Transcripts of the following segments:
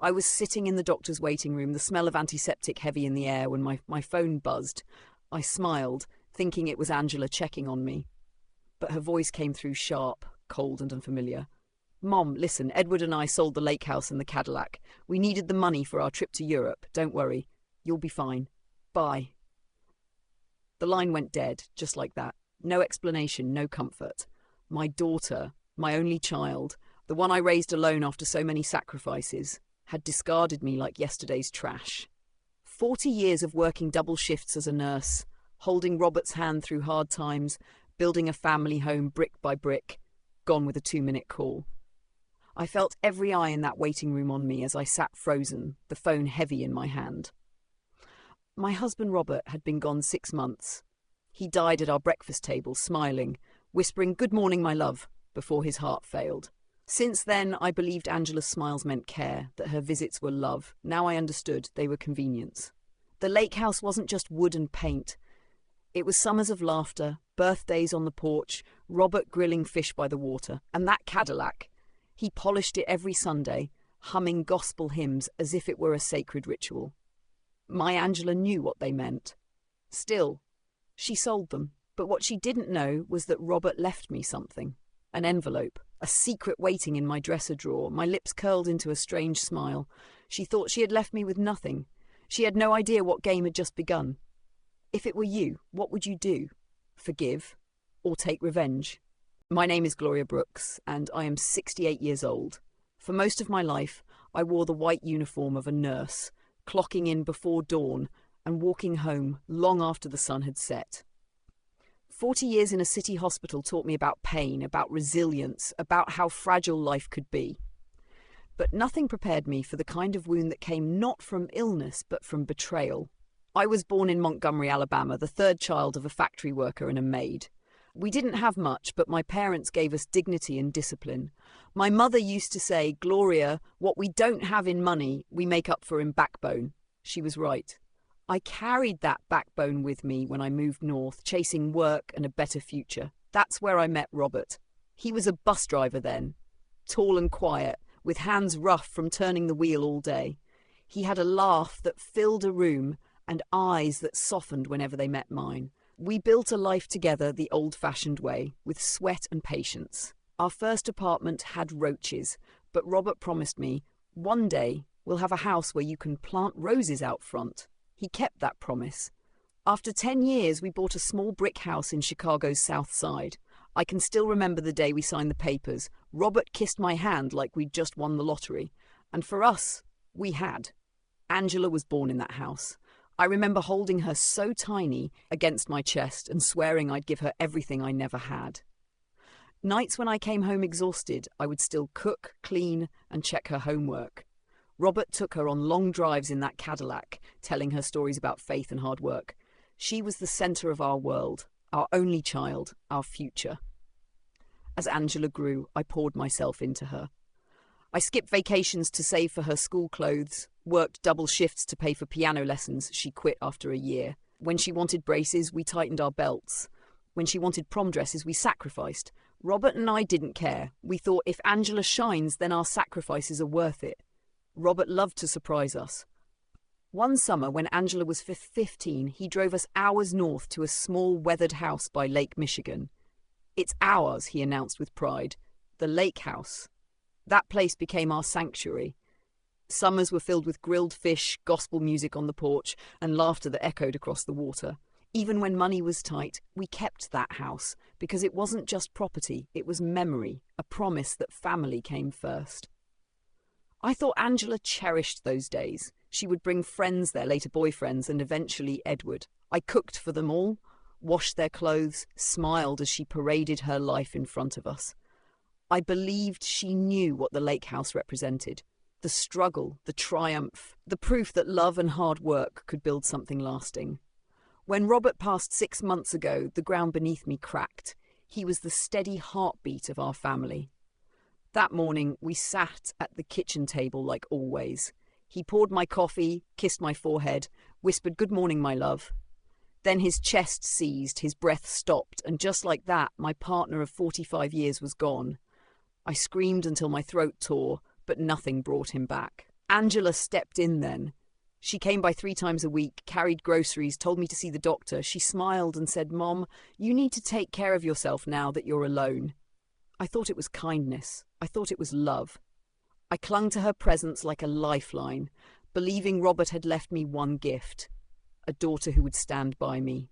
I was sitting in the doctor's waiting room, the smell of antiseptic heavy in the air, when my phone buzzed. I smiled, thinking it was Angela checking on me. But her voice came through sharp, cold and unfamiliar. "Mom, listen, Edward and I sold the lake house and the Cadillac. We needed the money for our trip to Europe. Don't worry. You'll be fine. Bye." The line went dead, just like that. No explanation, no comfort. My daughter, my only child, the one I raised alone after so many sacrifices, had discarded me like yesterday's trash. 40 years of working double shifts as a nurse, holding Robert's hand through hard times, building a family home brick by brick, gone with a 2-minute call. I felt every eye in that waiting room on me as I sat frozen, the phone heavy in my hand. My husband Robert had been gone 6 months. He died at our breakfast table, smiling, whispering, "Good morning, my love," before his heart failed. Since then, I believed Angela's smiles meant care, that her visits were love. Now I understood they were convenience. The lake house wasn't just wood and paint. It was summers of laughter, birthdays on the porch, Robert grilling fish by the water, and that Cadillac. He polished it every Sunday, humming gospel hymns as if it were a sacred ritual. My Angela knew what they meant. Still, she sold them. But what she didn't know was that Robert left me something. An envelope, a secret waiting in my dresser drawer, my lips curled into a strange smile. She thought she had left me with nothing. She had no idea what game had just begun. If it were you, what would you do? Forgive or take revenge? My name is Gloria Brooks, and I am 68 years old. For most of my life, I wore the white uniform of a nurse, clocking in before dawn and walking home long after the sun had set. 40 years in a city hospital taught me about pain, about resilience, about how fragile life could be. But nothing prepared me for the kind of wound that came not from illness, but from betrayal. I was born in Montgomery, Alabama, the third child of a factory worker and a maid. We didn't have much, but my parents gave us dignity and discipline. My mother used to say, "Gloria, what we don't have in money, we make up for in backbone." She was right. I carried that backbone with me when I moved north, chasing work and a better future. That's where I met Robert. He was a bus driver then, tall and quiet, with hands rough from turning the wheel all day. He had a laugh that filled a room and eyes that softened whenever they met mine. We built a life together the old-fashioned way, with sweat and patience. Our first apartment had roaches, but Robert promised me, "One day we'll have a house where you can plant roses out front." He kept that promise. After 10 years, we bought a small brick house in Chicago's South Side. I can still remember the day we signed the papers. Robert kissed my hand like we'd just won the lottery. And for us, we had. Angela was born in that house. I remember holding her so tiny against my chest and swearing I'd give her everything I never had. Nights when I came home exhausted, I would still cook, clean, and check her homework. Robert took her on long drives in that Cadillac, telling her stories about faith and hard work. She was the center of our world, our only child, our future. As Angela grew, I poured myself into her. I skipped vacations to save for her school clothes, worked double shifts to pay for piano lessons she quit after a year. When she wanted braces, we tightened our belts. When she wanted prom dresses, we sacrificed. Robert and I didn't care. We thought if Angela shines, then our sacrifices are worth it. Robert loved to surprise us. One summer, when Angela was 15, he drove us hours north to a small weathered house by Lake Michigan. "It's ours," he announced with pride. "The lake house." That place became our sanctuary. Summers were filled with grilled fish, gospel music on the porch, and laughter that echoed across the water. Even when money was tight, we kept that house, because it wasn't just property, it was memory, a promise that family came first. I thought Angela cherished those days. She would bring friends there, later boyfriends, and eventually Edward. I cooked for them all, washed their clothes, smiled as she paraded her life in front of us. I believed she knew what the lake house represented. The struggle, the triumph, the proof that love and hard work could build something lasting. When Robert passed 6 months ago, the ground beneath me cracked. He was the steady heartbeat of our family. That morning, we sat at the kitchen table like always. He poured my coffee, kissed my forehead, whispered, "Good morning, my love." Then his chest seized, his breath stopped, and just like that, my partner of 45 years was gone. I screamed until my throat tore, but nothing brought him back. Angela stepped in then. She came by 3 times a week, carried groceries, told me to see the doctor. She smiled and said, "Mom, you need to take care of yourself now that you're alone." I thought it was kindness. I thought it was love. I clung to her presence like a lifeline, believing Robert had left me one gift, a daughter who would stand by me.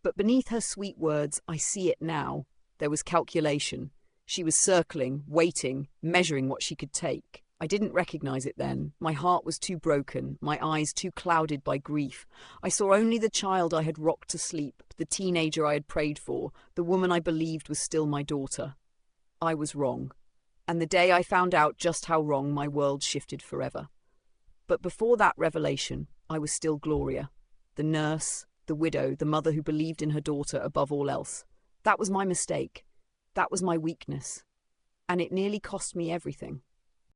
But beneath her sweet words, I see it now. There was calculation. She was circling, waiting, measuring what she could take. I didn't recognize it then. My heart was too broken, my eyes too clouded by grief. I saw only the child I had rocked to sleep, the teenager I had prayed for, the woman I believed was still my daughter. I was wrong. And the day I found out just how wrong, my world shifted forever. But before that revelation, I was still Gloria, the nurse, the widow, the mother who believed in her daughter above all else. That was my mistake. That was my weakness. And it nearly cost me everything.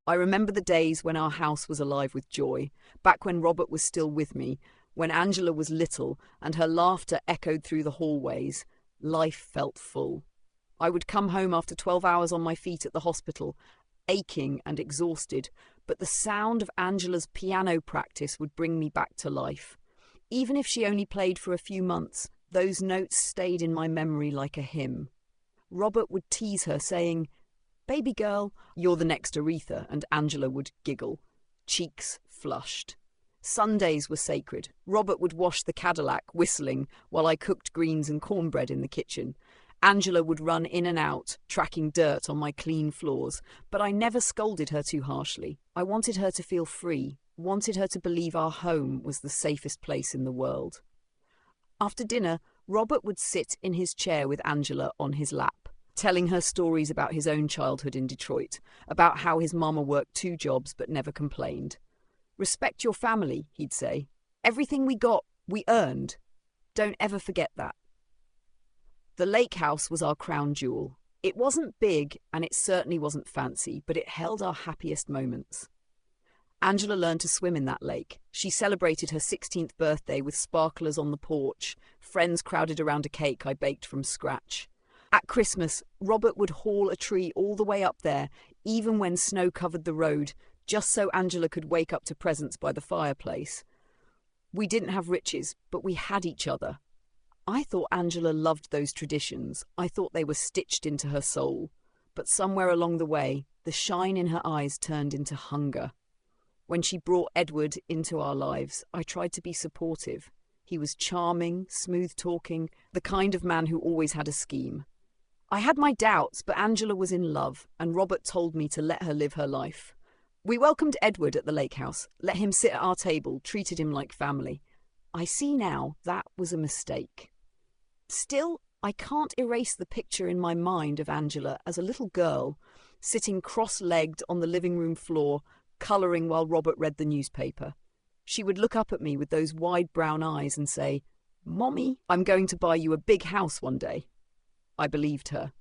I remember the days when our house was alive with joy, back when Robert was still with me, when Angela was little and her laughter echoed through the hallways. Life felt full. I would come home after 12 hours on my feet at the hospital, aching and exhausted, but the sound of Angela's piano practice would bring me back to life. Even if she only played for a few months, those notes stayed in my memory like a hymn. Robert would tease her, saying, "Baby girl, you're the next Aretha," and Angela would giggle, cheeks flushed. Sundays were sacred. Robert would wash the Cadillac, whistling, while I cooked greens and cornbread in the kitchen. Angela would run in and out, tracking dirt on my clean floors, but I never scolded her too harshly. I wanted her to feel free, wanted her to believe our home was the safest place in the world. After dinner, Robert would sit in his chair with Angela on his lap, telling her stories about his own childhood in Detroit, about how his mama worked 2 jobs but never complained. "Respect your family," he'd say. "Everything we got, we earned. Don't ever forget that." The lake house was our crown jewel. It wasn't big and it certainly wasn't fancy, but it held our happiest moments. Angela learned to swim in that lake. She celebrated her 16th birthday with sparklers on the porch, friends crowded around a cake I baked from scratch. At Christmas, Robert would haul a tree all the way up there, even when snow covered the road, just so Angela could wake up to presents by the fireplace. We didn't have riches, but we had each other. I thought Angela loved those traditions. I thought they were stitched into her soul. But somewhere along the way, the shine in her eyes turned into hunger. When she brought Edward into our lives, I tried to be supportive. He was charming, smooth-talking, the kind of man who always had a scheme. I had my doubts, but Angela was in love, and Robert told me to let her live her life. We welcomed Edward at the lake house, let him sit at our table, treated him like family. I see now that was a mistake. Still, I can't erase the picture in my mind of Angela as a little girl, sitting cross-legged on the living room floor, colouring while Robert read the newspaper. She would look up at me with those wide brown eyes and say, "Mommy, I'm going to buy you a big house one day." I believed her.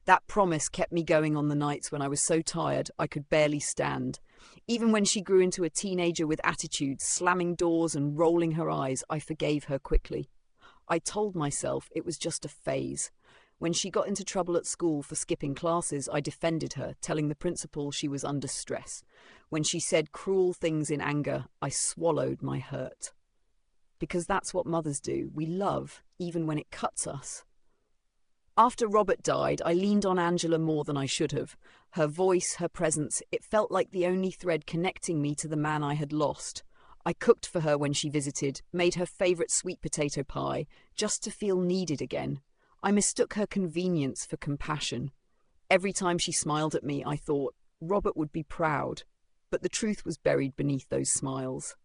That promise kept me going on the nights when I was so tired I could barely stand. Even when she grew into a teenager with attitude, slamming doors and rolling her eyes, I forgave her quickly. I told myself it was just a phase. When she got into trouble at school for skipping classes, I defended her, telling the principal she was under stress. When she said cruel things in anger, I swallowed my hurt. Because that's what mothers do. We love, even when it cuts us. After Robert died, I leaned on Angela more than I should have. Her voice, her presence, it felt like the only thread connecting me to the man I had lost. I cooked for her when she visited, made her favourite sweet potato pie, just to feel needed again. I mistook her convenience for compassion. Every time she smiled at me, I thought, Robert would be proud. But the truth was buried beneath those smiles.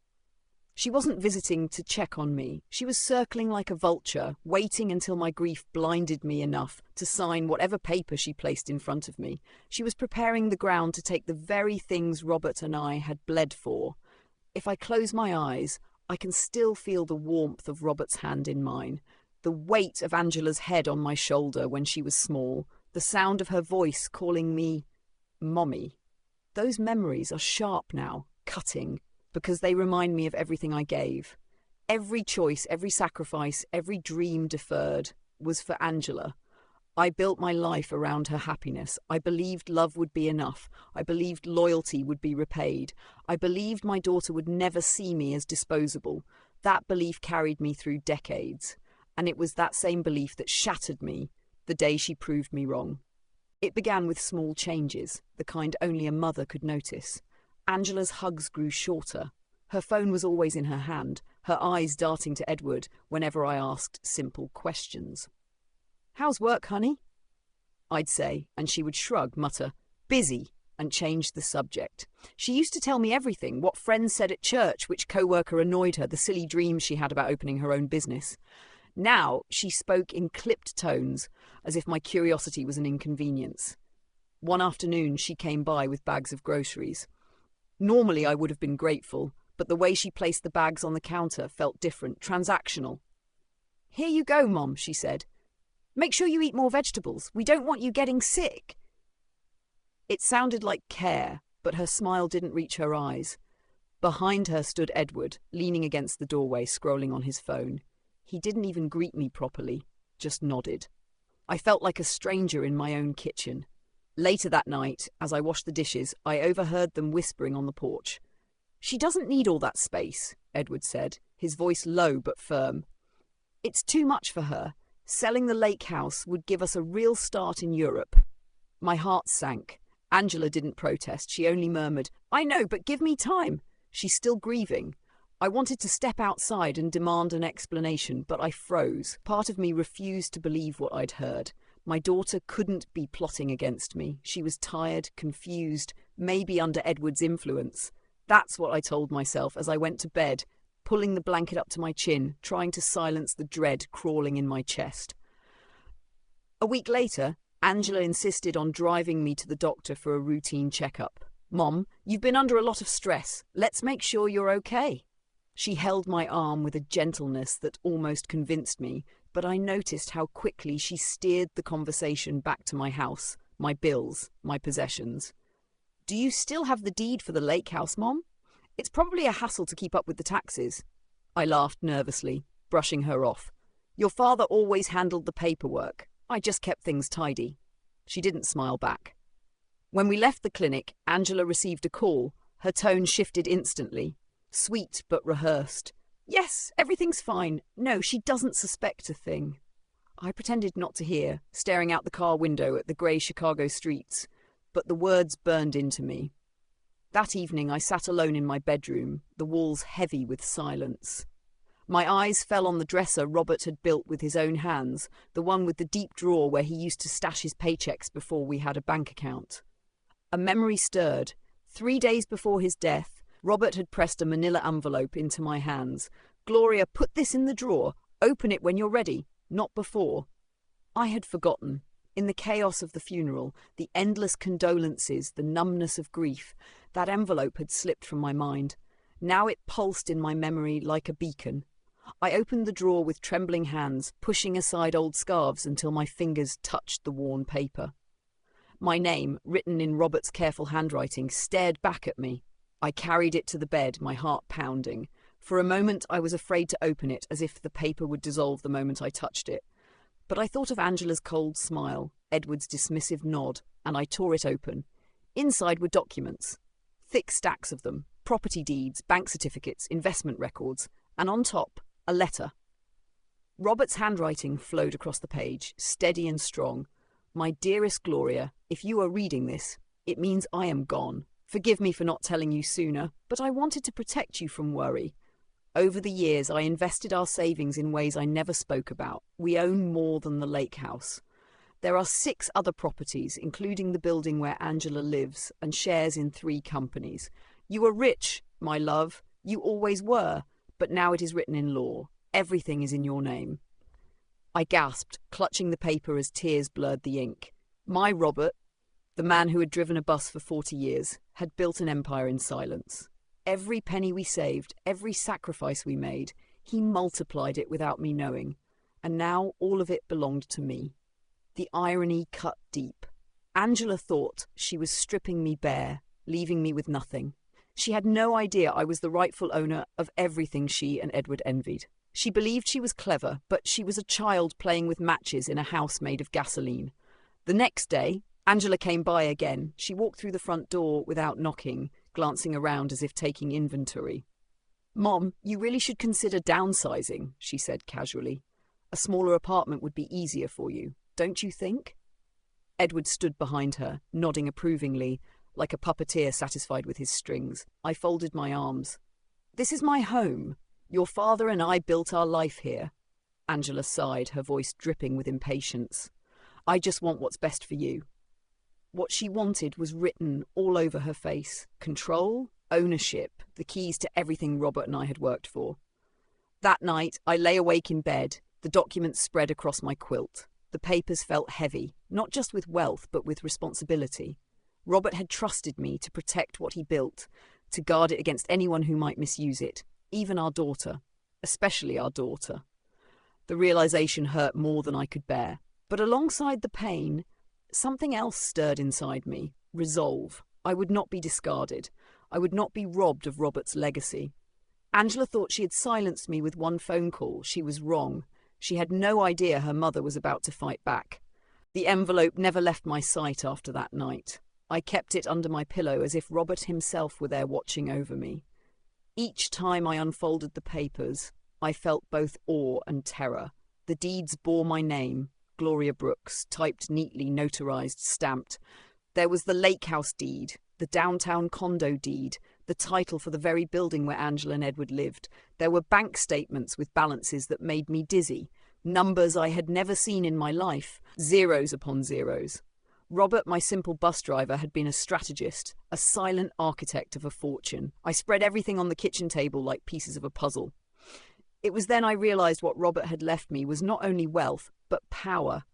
She wasn't visiting to check on me. She was circling like a vulture, waiting until my grief blinded me enough to sign whatever paper she placed in front of me. She was preparing the ground to take the very things Robert and I had bled for. If I close my eyes, I can still feel the warmth of Robert's hand in mine, the weight of Angela's head on my shoulder when she was small, the sound of her voice calling me Mommy. Those memories are sharp now, cutting, because they remind me of everything I gave. Every choice, every sacrifice, every dream deferred was for Angela. I built my life around her happiness. I believed love would be enough. I believed loyalty would be repaid. I believed my daughter would never see me as disposable. That belief carried me through decades. And it was that same belief that shattered me the day she proved me wrong. It began with small changes, the kind only a mother could notice. Angela's hugs grew shorter. Her phone was always in her hand, her eyes darting to Edward whenever I asked simple questions. "How's work, honey?" I'd say, and she would shrug, mutter, "Busy," and change the subject. She used to tell me everything, what friends said at church, which co-worker annoyed her, the silly dreams she had about opening her own business. Now she spoke in clipped tones, as if my curiosity was an inconvenience. One afternoon she came by with bags of groceries. Normally I would have been grateful, but the way she placed the bags on the counter felt different, transactional. "Here you go, Mom," she said. "Make sure you eat more vegetables. We don't want you getting sick." It sounded like care, but her smile didn't reach her eyes. Behind her stood Edward, leaning against the doorway, scrolling on his phone. He didn't even greet me properly, just nodded. I felt like a stranger in my own kitchen. Later that night, as I washed the dishes, I overheard them whispering on the porch. "She doesn't need all that space," Edward said, his voice low but firm. "It's too much for her. Selling the lake house would give us a real start in Europe." My heart sank. Angela didn't protest. She only murmured, "I know, but give me time. She's still grieving." I wanted to step outside and demand an explanation, but I froze. Part of me refused to believe what I'd heard. My daughter couldn't be plotting against me. She was tired, confused, maybe under Edward's influence. That's what I told myself as I went to bed, pulling the blanket up to my chin, trying to silence the dread crawling in my chest. A week later, Angela insisted on driving me to the doctor for a routine checkup. "Mom, you've been under a lot of stress. Let's make sure you're okay." She held my arm with a gentleness that almost convinced me, but I noticed how quickly she steered the conversation back to my house, my bills, my possessions. "Do you still have the deed for the lake house, Mom? It's probably a hassle to keep up with the taxes." I laughed nervously, brushing her off. "Your father always handled the paperwork. I just kept things tidy." She didn't smile back. When we left the clinic, Angela received a call. Her tone shifted instantly. Sweet but rehearsed. "Yes, everything's fine. No, she doesn't suspect a thing." I pretended not to hear, staring out the car window at the grey Chicago streets, but the words burned into me. That evening I sat alone in my bedroom, the walls heavy with silence. My eyes fell on the dresser Robert had built with his own hands, the one with the deep drawer where he used to stash his paychecks before we had a bank account. A memory stirred. 3 days before his death, Robert had pressed a manila envelope into my hands. "Gloria, put this in the drawer. Open it when you're ready, not before." I had forgotten. In the chaos of the funeral, the endless condolences, the numbness of grief, that envelope had slipped from my mind. Now it pulsed in my memory like a beacon. I opened the drawer with trembling hands, pushing aside old scarves until my fingers touched the worn paper. My name, written in Robert's careful handwriting, stared back at me. I carried it to the bed, my heart pounding. For a moment I was afraid to open it, as if the paper would dissolve the moment I touched it. But I thought of Angela's cold smile, Edward's dismissive nod, and I tore it open. Inside were documents. Thick stacks of them. Property deeds, bank certificates, investment records. And on top, a letter. Robert's handwriting flowed across the page, steady and strong. "My dearest Gloria, if you are reading this, it means I am gone. Forgive me for not telling you sooner, but I wanted to protect you from worry. Over the years, I invested our savings in ways I never spoke about. We own more than the lake house. There are 6 other properties, including the building where Angela lives, and shares in 3 companies. You are rich, my love. You always were, but now it is written in law. Everything is in your name." I gasped, clutching the paper as tears blurred the ink. My Robert, the man who had driven a bus for 40 years, had built an empire in silence. Every penny we saved, every sacrifice we made, he multiplied it without me knowing. And now all of it belonged to me. The irony cut deep. Angela thought she was stripping me bare, leaving me with nothing. She had no idea I was the rightful owner of everything she and Edward envied. She believed she was clever, but she was a child playing with matches in a house made of gasoline. The next day, Angela came by again. She walked through the front door without knocking, glancing around as if taking inventory. "Mom, you really should consider downsizing," she said casually. "A smaller apartment would be easier for you, don't you think?" Edward stood behind her, nodding approvingly, like a puppeteer satisfied with his strings. I folded my arms. "This is my home. Your father and I built our life here." Angela sighed, her voice dripping with impatience. "I just want what's best for you." What she wanted was written all over her face. Control, ownership, the keys to everything Robert and I had worked for. That night, I lay awake in bed, the documents spread across my quilt. The papers felt heavy, not just with wealth, but with responsibility. Robert had trusted me to protect what he built, to guard it against anyone who might misuse it, even our daughter, especially our daughter. The realization hurt more than I could bear. But alongside the pain, something else stirred inside me. Resolve. I would not be discarded. I would not be robbed of Robert's legacy. Angela thought she had silenced me with one phone call. She was wrong. She had no idea her mother was about to fight back. The envelope never left my sight after that night. I kept it under my pillow as if Robert himself were there watching over me. Each time I unfolded the papers, I felt both awe and terror. The deeds bore my name, Gloria Brooks, typed neatly, notarized, stamped. There was the lake house deed, the downtown condo deed, the title for the very building where Angela and Edward lived. There were bank statements with balances that made me dizzy, numbers I had never seen in my life, zeros upon zeros. Robert, my simple bus driver, had been a strategist, a silent architect of a fortune. I spread everything on the kitchen table like pieces of a puzzle. It was then I realized what Robert had left me was not only wealth, but power.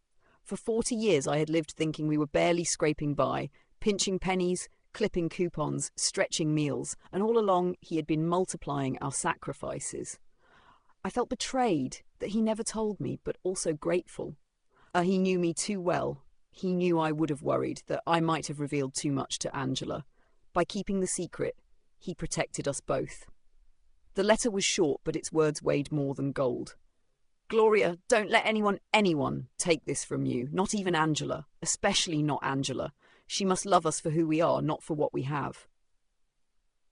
For 40 years I had lived thinking we were barely scraping by, pinching pennies, clipping coupons, stretching meals, and all along he had been multiplying our sacrifices. I felt betrayed that he never told me, but also grateful. He knew me too well. He knew I would have worried that I might have revealed too much to Angela. By keeping the secret, he protected us both. The letter was short, but its words weighed more than gold. "Gloria, don't let anyone take this from you, not even Angela, especially not Angela. She must love us for who we are, not for what we have."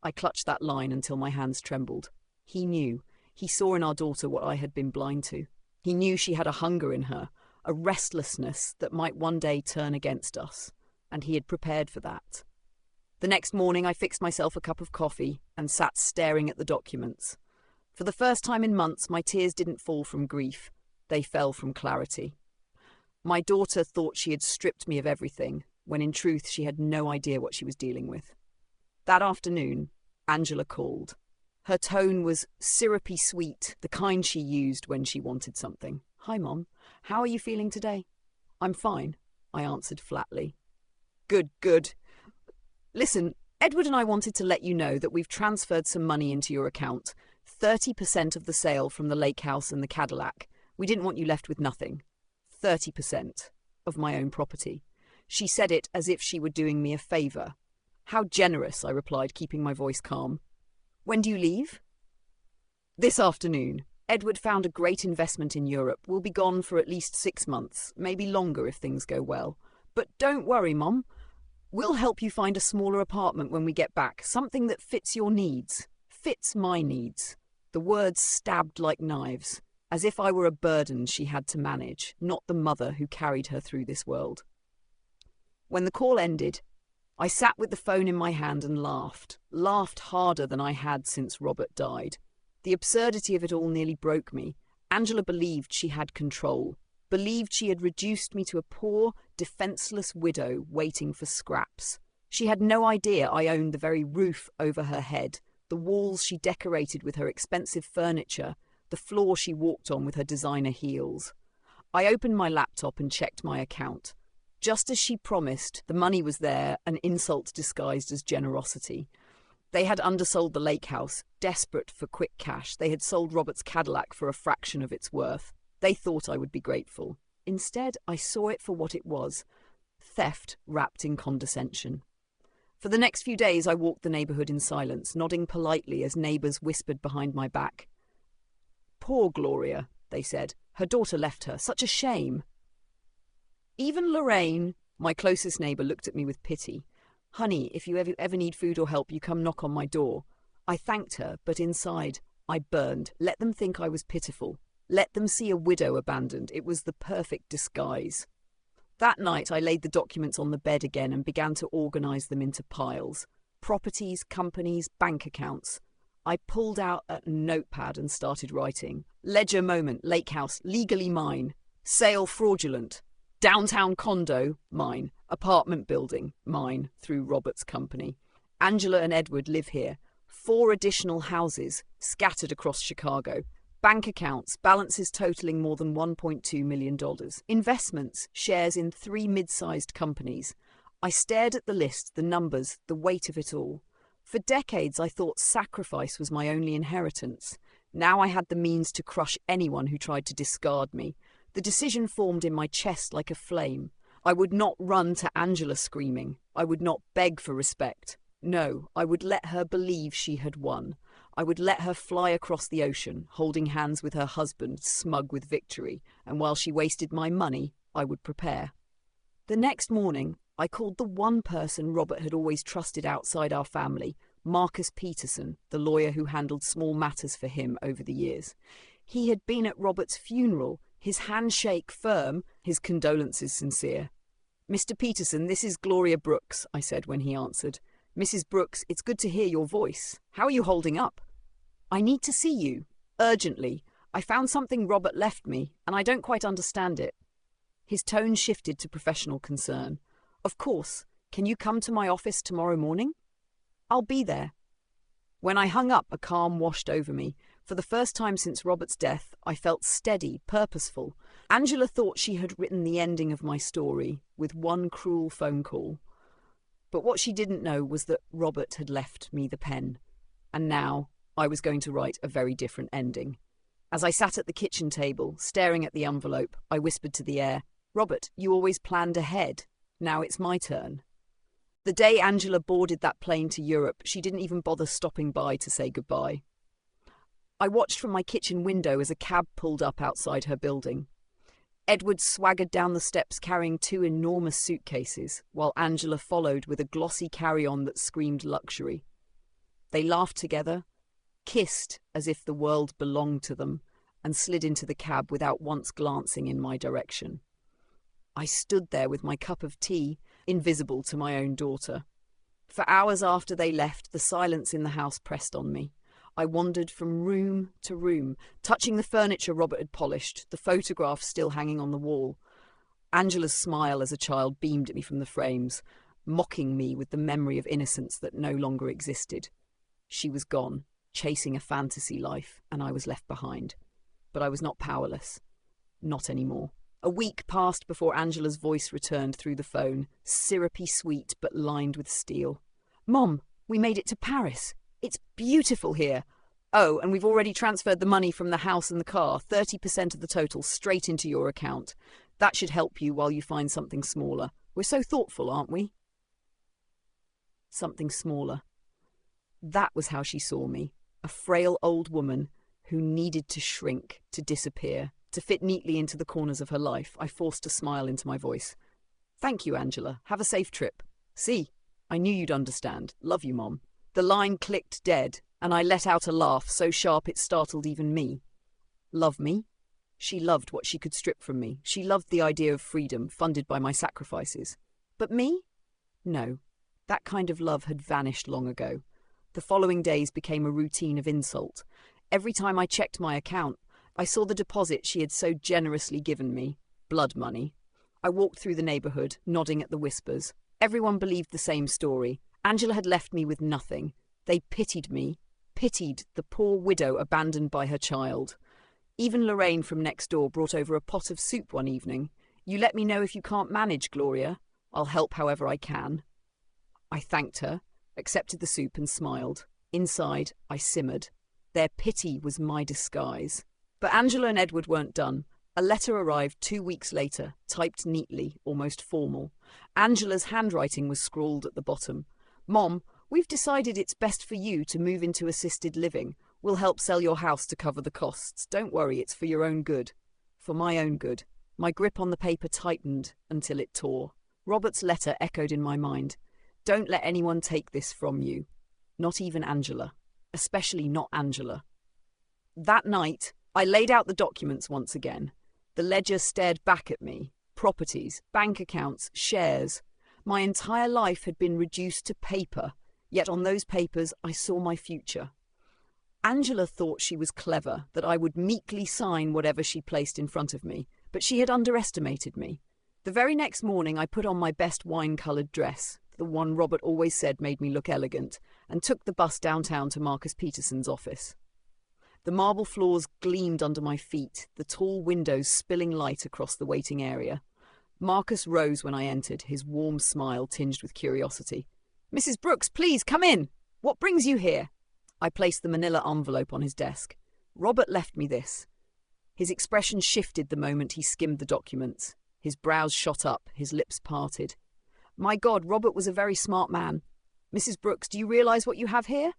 I clutched that line until my hands trembled. He knew. He saw in our daughter what I had been blind to. He knew she had a hunger in her, a restlessness that might one day turn against us, and he had prepared for that. The next morning I fixed myself a cup of coffee and sat staring at the documents. For the first time in months, my tears didn't fall from grief. They fell from clarity. My daughter thought she had stripped me of everything, when in truth she had no idea what she was dealing with. That afternoon, Angela called. Her tone was syrupy sweet, the kind she used when she wanted something. "Hi, Mom. How are you feeling today?" "I'm fine," I answered flatly. Good, good. Listen, Edward and I wanted to let you know that we've transferred some money into your account. 30% of the sale from the lake house and the Cadillac. We didn't want you left with nothing. 30% of my own property. She said it as if she were doing me a favour. "How generous," I replied, keeping my voice calm. "When do you leave?" "This afternoon. Edward found a great investment in Europe. We'll be gone for at least 6 months, maybe longer if things go well. But don't worry, Mom. We'll help you find a smaller apartment when we get back, something that fits your needs, fits my needs." The words stabbed like knives, as if I were a burden she had to manage, not the mother who carried her through this world. When the call ended, I sat with the phone in my hand and laughed harder than I had since Robert died. The absurdity of it all nearly broke me. Angela believed she had control, believed she had reduced me to a poor, defenseless widow waiting for scraps. She had no idea I owned the very roof over her head, the walls she decorated with her expensive furniture, the floor she walked on with her designer heels. I opened my laptop and checked my account. Just as she promised, the money was there, an insult disguised as generosity. They had undersold the lake house, desperate for quick cash. They had sold Robert's Cadillac for a fraction of its worth. They thought I would be grateful. Instead, I saw it for what it was, theft wrapped in condescension. For the next few days, I walked the neighbourhood in silence, nodding politely as neighbours whispered behind my back. Poor Gloria, they said. Her daughter left her. Such a shame. Even Lorraine, my closest neighbour, looked at me with pity. Honey, if you ever need food or help, you come knock on my door. I thanked her, but inside, I burned. Let them think I was pitiful. Let them see a widow abandoned. It was the perfect disguise. That night, I laid the documents on the bed again and began to organise them into piles. Properties, companies, bank accounts. I pulled out a notepad and started writing. Ledger moment, lake house, legally mine. Sale fraudulent. Downtown condo, mine. Apartment building, mine, through Robert's company. Angela and Edward live here. 4 additional houses, scattered across Chicago. Bank accounts, balances totaling more than $1.2 million. Investments, shares in 3 mid-sized companies. I stared at the list, the numbers, the weight of it all. For decades, I thought sacrifice was my only inheritance. Now I had the means to crush anyone who tried to discard me. The decision formed in my chest like a flame. I would not run to Angela screaming. I would not beg for respect. No, I would let her believe she had won. I would let her fly across the ocean, holding hands with her husband, smug with victory, and while she wasted my money, I would prepare. The next morning, I called the one person Robert had always trusted outside our family, Marcus Peterson, the lawyer who handled small matters for him over the years. He had been at Robert's funeral, his handshake firm, his condolences sincere. "Mr. Peterson, this is Gloria Brooks," I said when he answered. "Mrs. Brooks, it's good to hear your voice. How are you holding up?" "I need to see you, urgently. I found something Robert left me, and I don't quite understand it." His tone shifted to professional concern. "Of course. Can you come to my office tomorrow morning?" "I'll be there." When I hung up, a calm washed over me. For the first time since Robert's death, I felt steady, purposeful. Angela thought she had written the ending of my story with one cruel phone call. But what she didn't know was that Robert had left me the pen. And now I was going to write a very different ending. As I sat at the kitchen table, staring at the envelope, I whispered to the air, "Robert, you always planned ahead. Now it's my turn." The day Angela boarded that plane to Europe, she didn't even bother stopping by to say goodbye. I watched from my kitchen window as a cab pulled up outside her building. Edward swaggered down the steps carrying 2 enormous suitcases, while Angela followed with a glossy carry-on that screamed luxury. They laughed together, kissed as if the world belonged to them, and slid into the cab without once glancing in my direction. I stood there with my cup of tea, invisible to my own daughter. For hours after they left, the silence in the house pressed on me. I wandered from room to room, touching the furniture Robert had polished, the photographs still hanging on the wall. Angela's smile as a child beamed at me from the frames, mocking me with the memory of innocence that no longer existed. She was gone, chasing a fantasy life, and I was left behind. But I was not powerless. Not anymore. A week passed before Angela's voice returned through the phone, syrupy sweet but lined with steel. "Mom, we made it to Paris. It's beautiful here. Oh, and we've already transferred the money from the house and the car, 30% of the total, straight into your account. That should help you while you find something smaller. We're so thoughtful, aren't we?" Something smaller. That was how she saw me, a frail old woman who needed to shrink, to disappear, to fit neatly into the corners of her life. I forced a smile into my voice. "Thank you, Angela. Have a safe trip." "See, I knew you'd understand. Love you, Mom." The line clicked dead, and I let out a laugh so sharp it startled even me. Love me? She loved what she could strip from me. She loved the idea of freedom, funded by my sacrifices. But me? No. That kind of love had vanished long ago. The following days became a routine of insult. Every time I checked my account, I saw the deposit she had so generously given me. Blood money. I walked through the neighbourhood, nodding at the whispers. Everyone believed the same story. Angela had left me with nothing. They pitied me, pitied the poor widow abandoned by her child. Even Lorraine from next door brought over a pot of soup one evening. "You let me know if you can't manage, Gloria. I'll help however I can." I thanked her, accepted the soup and smiled. Inside, I simmered. Their pity was my disguise. But Angela and Edward weren't done. A letter arrived 2 weeks later, typed neatly, almost formal. Angela's handwriting was scrawled at the bottom. "Mom, we've decided it's best for you to move into assisted living. We'll help sell your house to cover the costs. Don't worry, it's for your own good. For my own good. My grip on the paper tightened until it tore. Robert's letter echoed in my mind. Don't let anyone take this from you. Not even Angela. Especially not Angela. That night, I laid out the documents once again. The ledger stared back at me. Properties, bank accounts, shares. My entire life had been reduced to paper, yet on those papers I saw my future. Angela thought she was clever, that I would meekly sign whatever she placed in front of me, but she had underestimated me. The very next morning I put on my best wine-coloured dress, the one Robert always said made me look elegant, and took the bus downtown to Marcus Peterson's office. The marble floors gleamed under my feet, the tall windows spilling light across the waiting area. Marcus rose when I entered, his warm smile tinged with curiosity. "Mrs. Brooks, please, come in! What brings you here?" I placed the manila envelope on his desk. Robert left me this. His expression shifted the moment he skimmed the documents. His brows shot up, his lips parted. My God, Robert was a very smart man. "Mrs. Brooks, do you realize what you have here?"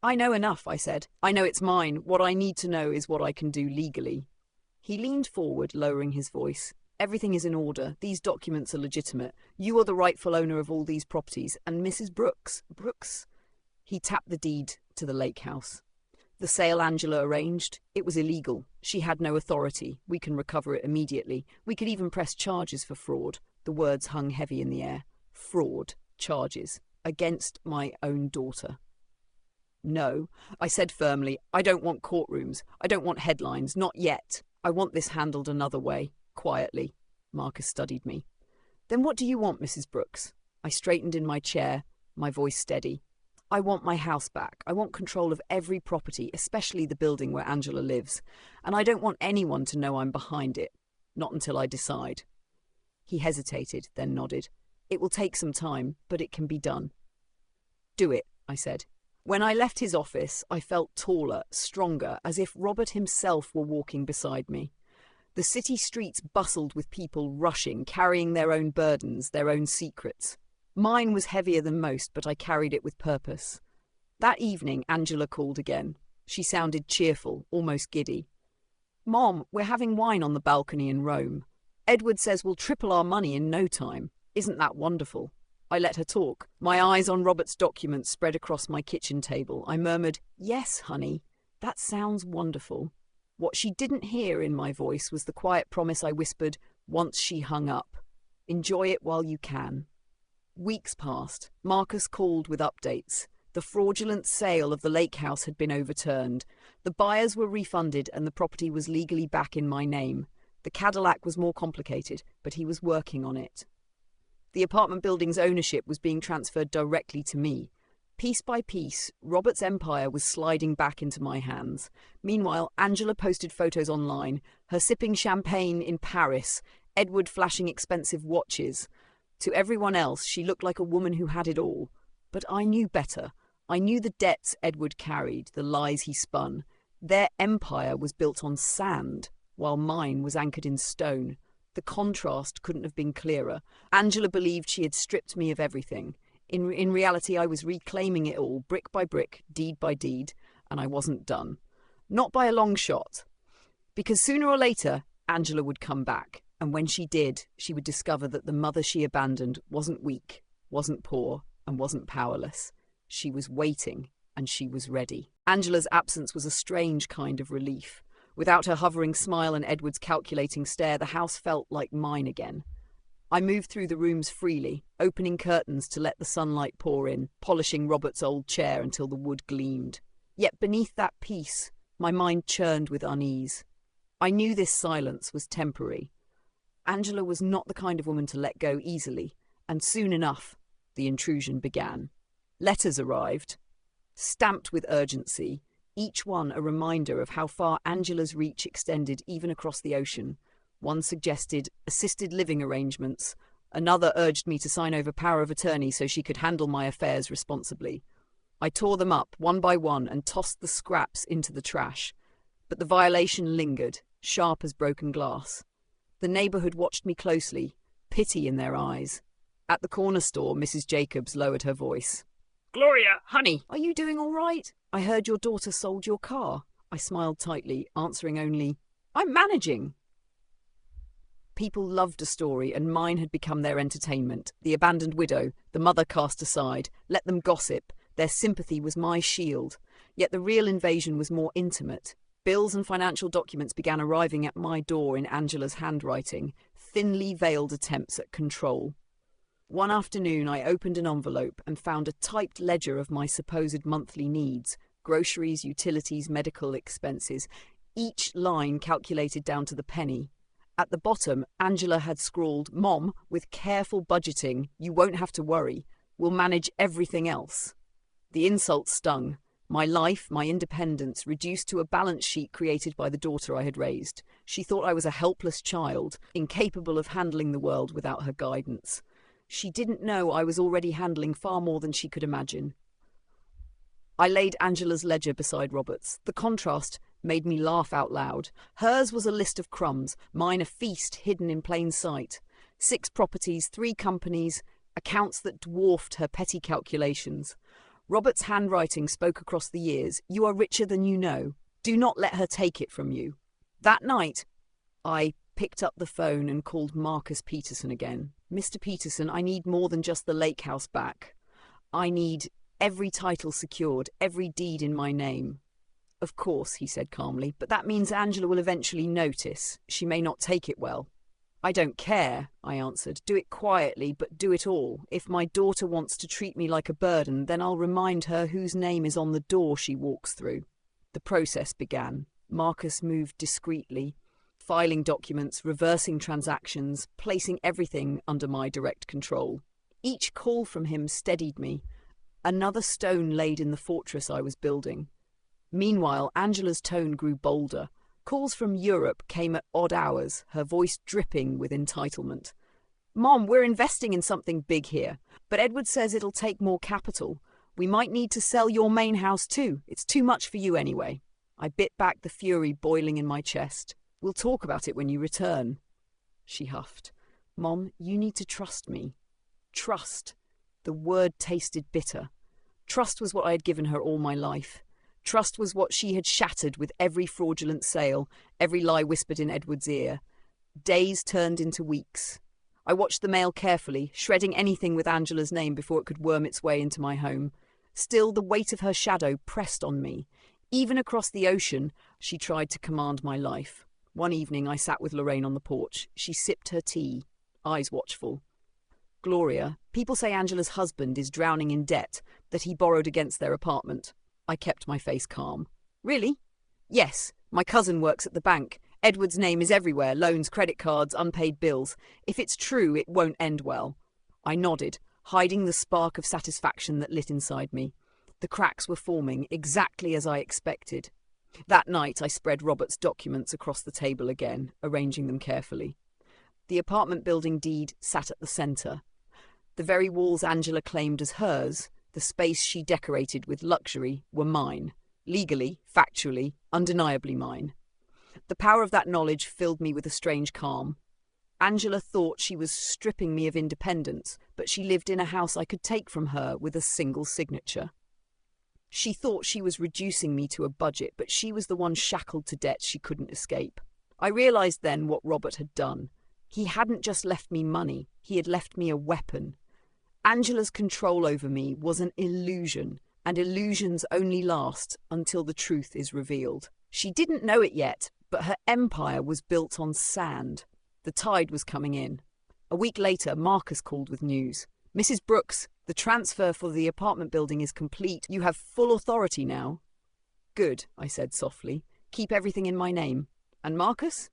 "I know enough," I said. "I know it's mine. What I need to know is what I can do legally." He leaned forward, lowering his voice. "Everything is in order. These documents are legitimate. You are the rightful owner of all these properties. And Mrs. Brooks... He tapped the deed to the lake house. "The sale Angela arranged, it was illegal. She had no authority. We can recover it immediately. We could even press charges for fraud." The words hung heavy in the air. Fraud. Charges. Against my own daughter. "No," I said firmly. "I don't want courtrooms. I don't want headlines. Not yet. I want this handled another way. Quietly." Marcus studied me. "Then what do you want, Mrs. Brooks?" I straightened in my chair, my voice steady. "I want my house back. I want control of every property, especially the building where Angela lives. And I don't want anyone to know I'm behind it. Not until I decide." He hesitated, then nodded. "It will take some time, but it can be done." "Do it," I said. When I left his office, I felt taller, stronger, as if Robert himself were walking beside me. The city streets bustled with people rushing, carrying their own burdens, their own secrets. Mine was heavier than most, but I carried it with purpose. That evening, Angela called again. She sounded cheerful, almost giddy. "Mom, we're having wine on the balcony in Rome. Edward says we'll triple our money in no time. Isn't that wonderful?" I let her talk. My eyes on Robert's documents spread across my kitchen table. I murmured, "Yes, honey, that sounds wonderful." What she didn't hear in my voice was the quiet promise I whispered once she hung up. "Enjoy it while you can." Weeks passed. Marcus called with updates. The fraudulent sale of the lake house had been overturned. The buyers were refunded and the property was legally back in my name. The Cadillac was more complicated, but he was working on it. The apartment building's ownership was being transferred directly to me. Piece by piece, Robert's empire was sliding back into my hands. Meanwhile, Angela posted photos online, her sipping champagne in Paris, Edward flashing expensive watches. To everyone else, she looked like a woman who had it all. But I knew better. I knew the debts Edward carried, the lies he spun. Their empire was built on sand, while mine was anchored in stone. The contrast couldn't have been clearer. Angela believed she had stripped me of everything. In reality, I was reclaiming it all, brick by brick, deed by deed, and I wasn't done. Not by a long shot. Because sooner or later, Angela would come back. And when she did, she would discover that the mother she abandoned wasn't weak, wasn't poor, and wasn't powerless. She was waiting, and she was ready. Angela's absence was a strange kind of relief. Without her hovering smile and Edward's calculating stare, the house felt like mine again. I moved through the rooms freely, opening curtains to let the sunlight pour in, polishing Robert's old chair until the wood gleamed. Yet beneath that peace, my mind churned with unease. I knew this silence was temporary. Angela was not the kind of woman to let go easily, and soon enough, the intrusion began. Letters arrived, stamped with urgency, each one a reminder of how far Angela's reach extended even across the ocean. One suggested assisted living arrangements. Another urged me to sign over power of attorney so she could handle my affairs responsibly. I tore them up one by one and tossed the scraps into the trash. But the violation lingered, sharp as broken glass. The neighbourhood watched me closely, pity in their eyes. At the corner store, Mrs. Jacobs lowered her voice. Gloria, honey, are you doing all right? I heard your daughter sold your car. I smiled tightly, answering only, I'm managing. People loved a story, and mine had become their entertainment. The abandoned widow, the mother cast aside, let them gossip. Their sympathy was my shield. Yet the real invasion was more intimate. Bills and financial documents began arriving at my door in Angela's handwriting, thinly veiled attempts at control. One afternoon I opened an envelope and found a typed ledger of my supposed monthly needs: groceries, utilities, medical expenses, each line calculated down to the penny. At the bottom, Angela had scrawled, Mom, with careful budgeting, you won't have to worry. We'll manage everything else. The insult stung. My life, my independence, reduced to a balance sheet created by the daughter I had raised. She thought I was a helpless child, incapable of handling the world without her guidance. She didn't know I was already handling far more than she could imagine. I laid Angela's ledger beside Robert's. The contrast made me laugh out loud. Hers was a list of crumbs, mine a feast hidden in plain sight. 6 properties, 3 companies, accounts that dwarfed her petty calculations. Robert's handwriting spoke across the years. You are richer than you know. Do not let her take it from you. That night, I picked up the phone and called Marcus Peterson again. Mr. Peterson, I need more than just the lake house back. I need every title secured, every deed in my name. Of course, he said calmly, but that means Angela will eventually notice. She may not take it well. I don't care, I answered. Do it quietly, but do it all. If my daughter wants to treat me like a burden, then I'll remind her whose name is on the door she walks through. The process began. Marcus moved discreetly, filing documents, reversing transactions, placing everything under my direct control. Each call from him steadied me, another stone laid in the fortress I was building. Meanwhile, Angela's tone grew bolder. Calls from Europe came at odd hours, her voice dripping with entitlement. Mom, we're investing in something big here, but Edward says it'll take more capital. We might need to sell your main house too. It's too much for you anyway. I bit back the fury boiling in my chest. We'll talk about it when you return. She huffed. Mom, you need to trust me. Trust. The word tasted bitter. Trust was what I had given her all my life. Trust was what she had shattered with every fraudulent sale, every lie whispered in Edward's ear. Days turned into weeks. I watched the mail carefully, shredding anything with Angela's name before it could worm its way into my home. Still, the weight of her shadow pressed on me. Even across the ocean, she tried to command my life. One evening, I sat with Lorraine on the porch. She sipped her tea, eyes watchful. Gloria, people say Angela's husband is drowning in debt that he borrowed against their apartment. I kept my face calm. Really? Yes, my cousin works at the bank. Edward's name is everywhere, loans, credit cards, unpaid bills. If it's true, it won't end well. I nodded, hiding the spark of satisfaction that lit inside me. The cracks were forming, exactly as I expected. That night I spread Robert's documents across the table again, arranging them carefully. The apartment building deed sat at the centre. The very walls Angela claimed as hers, the space she decorated with luxury, were mine. Legally, factually, undeniably mine. The power of that knowledge filled me with a strange calm. Angela thought she was stripping me of independence, but she lived in a house I could take from her with a single signature. She thought she was reducing me to a budget, but she was the one shackled to debts she couldn't escape. I realised then what Robert had done. He hadn't just left me money, he had left me a weapon. Angela's control over me was an illusion, and illusions only last until the truth is revealed. She didn't know it yet, but her empire was built on sand. The tide was coming in. A week later, Marcus called with news. Mrs. Brooks, the transfer for the apartment building is complete. You have full authority now. Good, I said softly. Keep everything in my name. And Marcus?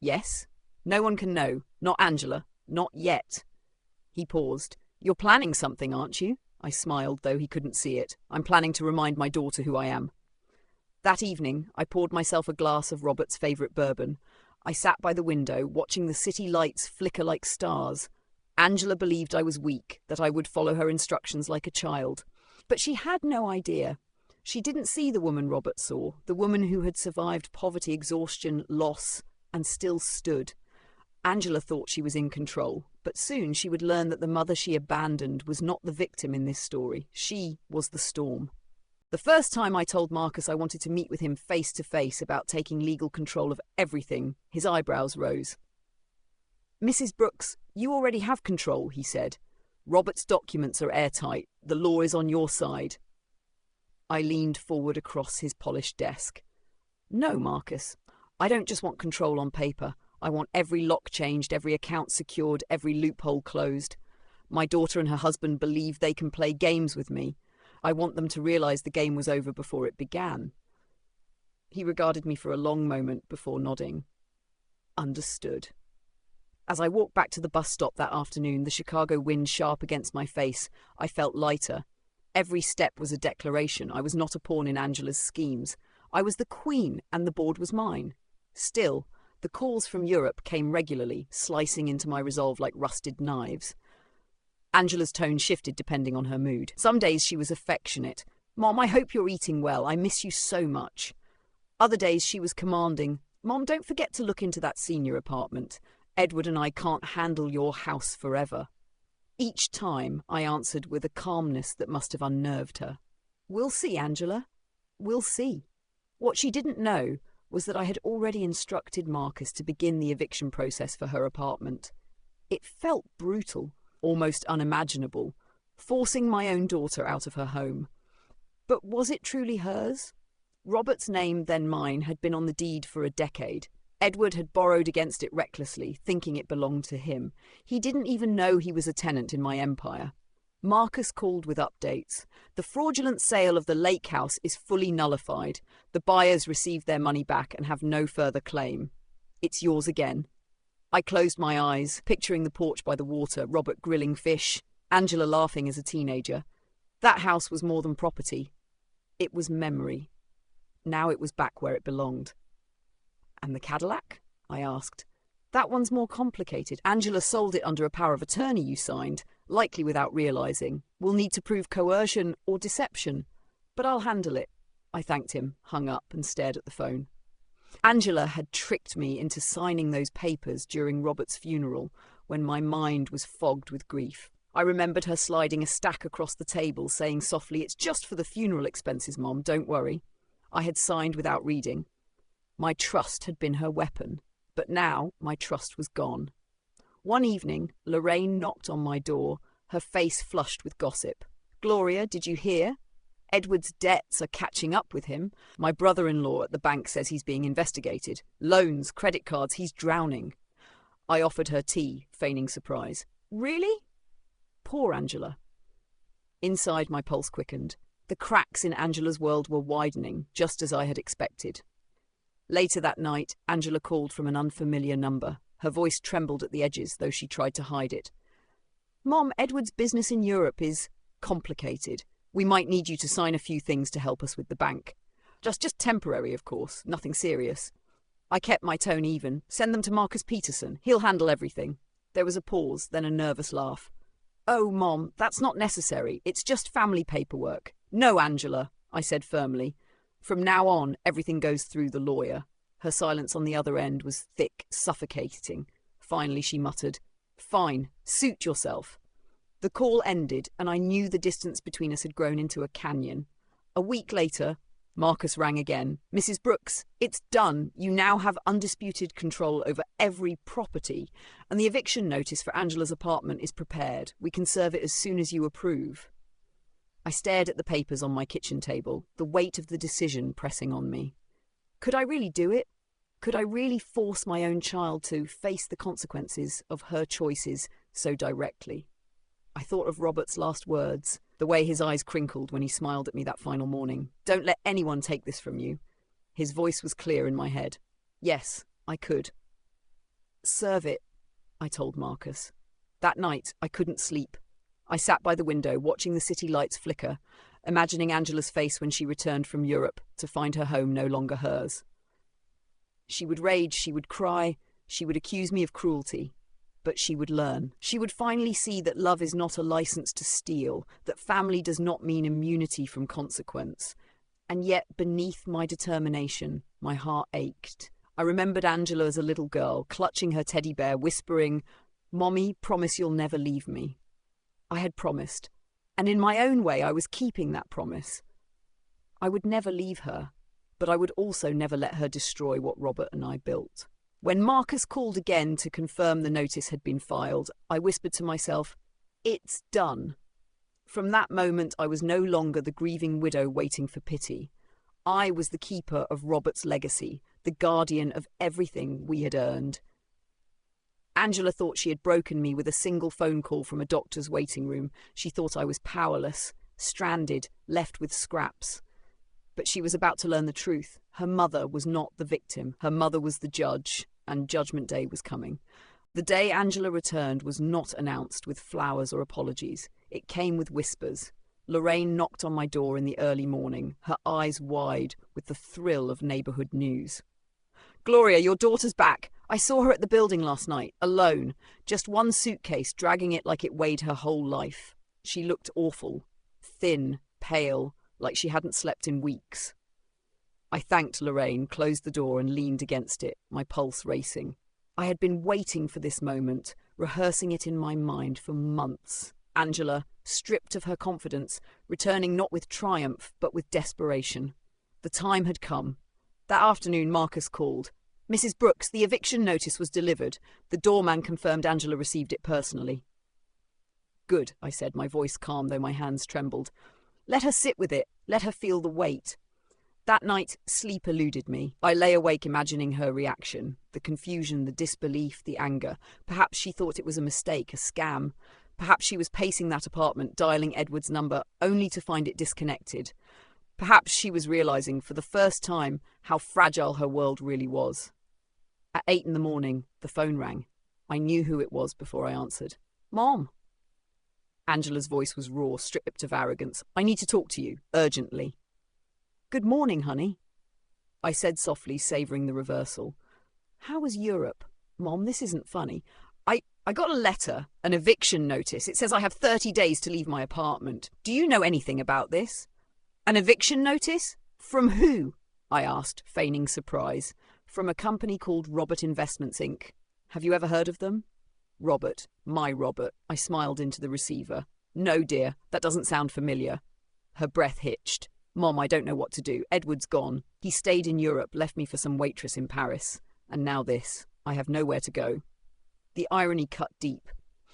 Yes. No one can know. Not Angela. Not yet. He paused. You're planning something, aren't you? I smiled, though he couldn't see it. I'm planning to remind my daughter who I am. That evening, I poured myself a glass of Robert's favourite bourbon. I sat by the window, watching the city lights flicker like stars. Angela believed I was weak, that I would follow her instructions like a child. But she had no idea. She didn't see the woman Robert saw, the woman who had survived poverty, exhaustion, loss, and still stood. Angela thought she was in control, but soon she would learn that the mother she abandoned was not the victim in this story. She was the storm. The first time I told Marcus I wanted to meet with him face to face about taking legal control of everything, his eyebrows rose. "Mrs. Brooks, you already have control," he said. "Robert's documents are airtight. The law is on your side." I leaned forward across his polished desk. "No, Marcus. I don't just want control on paper. I want every lock changed, every account secured, every loophole closed. My daughter and her husband believe they can play games with me. I want them to realize the game was over before it began." He regarded me for a long moment before nodding. Understood. As I walked back to the bus stop that afternoon, the Chicago wind sharp against my face, I felt lighter. Every step was a declaration. I was not a pawn in Angela's schemes. I was the queen, and the board was mine. Still, the calls from Europe came regularly, slicing into my resolve like rusted knives. Angela's tone shifted depending on her mood. Some days she was affectionate. "Mom, I hope you're eating well. I miss you so much." Other days she was commanding. "Mom, don't forget to look into that senior apartment. Edward and I can't handle your house forever." Each time I answered with a calmness that must have unnerved her. "We'll see, Angela. We'll see." What she didn't know was that I had already instructed Marcus to begin the eviction process for her apartment. It felt brutal, almost unimaginable, forcing my own daughter out of her home. But was it truly hers? Robert's name, then mine, had been on the deed for a decade. Edward had borrowed against it recklessly, thinking it belonged to him. He didn't even know he was a tenant in my empire. Marcus called with updates. "The fraudulent sale of the lake house is fully nullified. The buyers received their money back and have no further claim. It's yours again." I closed my eyes, picturing the porch by the water, Robert grilling fish, Angela laughing as a teenager. That house was more than property. It was memory. Now it was back where it belonged. "And the Cadillac?" I asked. "That one's more complicated. Angela sold it under a power of attorney you signed, likely without realizing. We'll need to prove coercion or deception. But I'll handle it." I thanked him, hung up, and stared at the phone. Angela had tricked me into signing those papers during Robert's funeral when my mind was fogged with grief. I remembered her sliding a stack across the table, saying softly, "It's just for the funeral expenses, Mom, don't worry." I had signed without reading. My trust had been her weapon, but now my trust was gone. One evening, Lorraine knocked on my door, her face flushed with gossip. "Gloria, did you hear? Edward's debts are catching up with him. My brother-in-law at the bank says he's being investigated. Loans, credit cards, he's drowning." I offered her tea, feigning surprise. "Really?" Poor Angela. Inside, my pulse quickened. The cracks in Angela's world were widening, just as I had expected. Later that night, Angela called from an unfamiliar number. Her voice trembled at the edges, though she tried to hide it. "Mom, Edward's business in Europe is complicated. We might need you to sign a few things to help us with the bank. Just temporary, of course, nothing serious." I kept my tone even. "Send them to Marcus Peterson. He'll handle everything." There was a pause, then a nervous laugh. "Oh, Mom, that's not necessary. It's just family paperwork." "No, Angela," I said firmly. "From now on, everything goes through the lawyer." Her silence on the other end was thick, suffocating. Finally she muttered, "Fine, suit yourself." The call ended, and I knew the distance between us had grown into a canyon. A week later, Marcus rang again. "Mrs. Brooks, it's done. You now have undisputed control over every property, and the eviction notice for Angela's apartment is prepared. We can serve it as soon as you approve." I stared at the papers on my kitchen table, the weight of the decision pressing on me. Could I really do it? Could I really force my own child to face the consequences of her choices so directly? I thought of Robert's last words, the way his eyes crinkled when he smiled at me that final morning. "Don't let anyone take this from you." His voice was clear in my head. Yes, I could. "Serve it," I told Marcus. That night, I couldn't sleep. I sat by the window, watching the city lights flicker, imagining Angela's face when she returned from Europe to find her home no longer hers. She would rage, she would cry, she would accuse me of cruelty. But she would learn. She would finally see that love is not a license to steal, that family does not mean immunity from consequence. And yet, beneath my determination, my heart ached. I remembered Angela as a little girl, clutching her teddy bear, whispering, "Mommy, promise you'll never leave me." I had promised, and in my own way I was keeping that promise. I would never leave her, but I would also never let her destroy what Robert and I built. When Marcus called again to confirm the notice had been filed, I whispered to myself, "It's done." From that moment, I was no longer the grieving widow waiting for pity. I was the keeper of Robert's legacy, the guardian of everything we had earned. Angela thought she had broken me with a single phone call from a doctor's waiting room. She thought I was powerless, stranded, left with scraps. But she was about to learn the truth. Her mother was not the victim. Her mother was the judge, and Judgment Day was coming. The day Angela returned was not announced with flowers or apologies. It came with whispers. Lorraine knocked on my door in the early morning, her eyes wide with the thrill of neighbourhood news. "Gloria, your daughter's back. I saw her at the building last night, alone. Just one suitcase, dragging it like it weighed her whole life. She looked awful. Thin, pale, like she hadn't slept in weeks." I thanked Lorraine, closed the door and leaned against it, my pulse racing. I had been waiting for this moment, rehearsing it in my mind for months. Angela, stripped of her confidence, returning not with triumph, but with desperation. The time had come. That afternoon, Marcus called. "Mrs. Brooks, the eviction notice was delivered. The doorman confirmed Angela received it personally." "Good," I said, my voice calm though my hands trembled. "Let her sit with it. Let her feel the weight." That night, sleep eluded me. I lay awake imagining her reaction. The confusion, the disbelief, the anger. Perhaps she thought it was a mistake, a scam. Perhaps she was pacing that apartment, dialing Edward's number, only to find it disconnected. Perhaps she was realising, for the first time, how fragile her world really was. At 8 in the morning, the phone rang. I knew who it was before I answered. "Mom." Angela's voice was raw, stripped of arrogance. "I need to talk to you, urgently." "Good morning, honey," I said softly, savouring the reversal. "How was Europe? Mom, this isn't funny. I got a letter, an eviction notice. It says I have 30 days to leave my apartment. Do you know anything about this?" "An eviction notice? From who?" I asked, feigning surprise. "From a company called Robert Investments, Inc. Have you ever heard of them?" "Robert, my Robert." I smiled into the receiver. "No, dear, that doesn't sound familiar." Her breath hitched. "Mom, I don't know what to do. Edward's gone. He stayed in Europe, left me for some waitress in Paris. And now this. I have nowhere to go." The irony cut deep.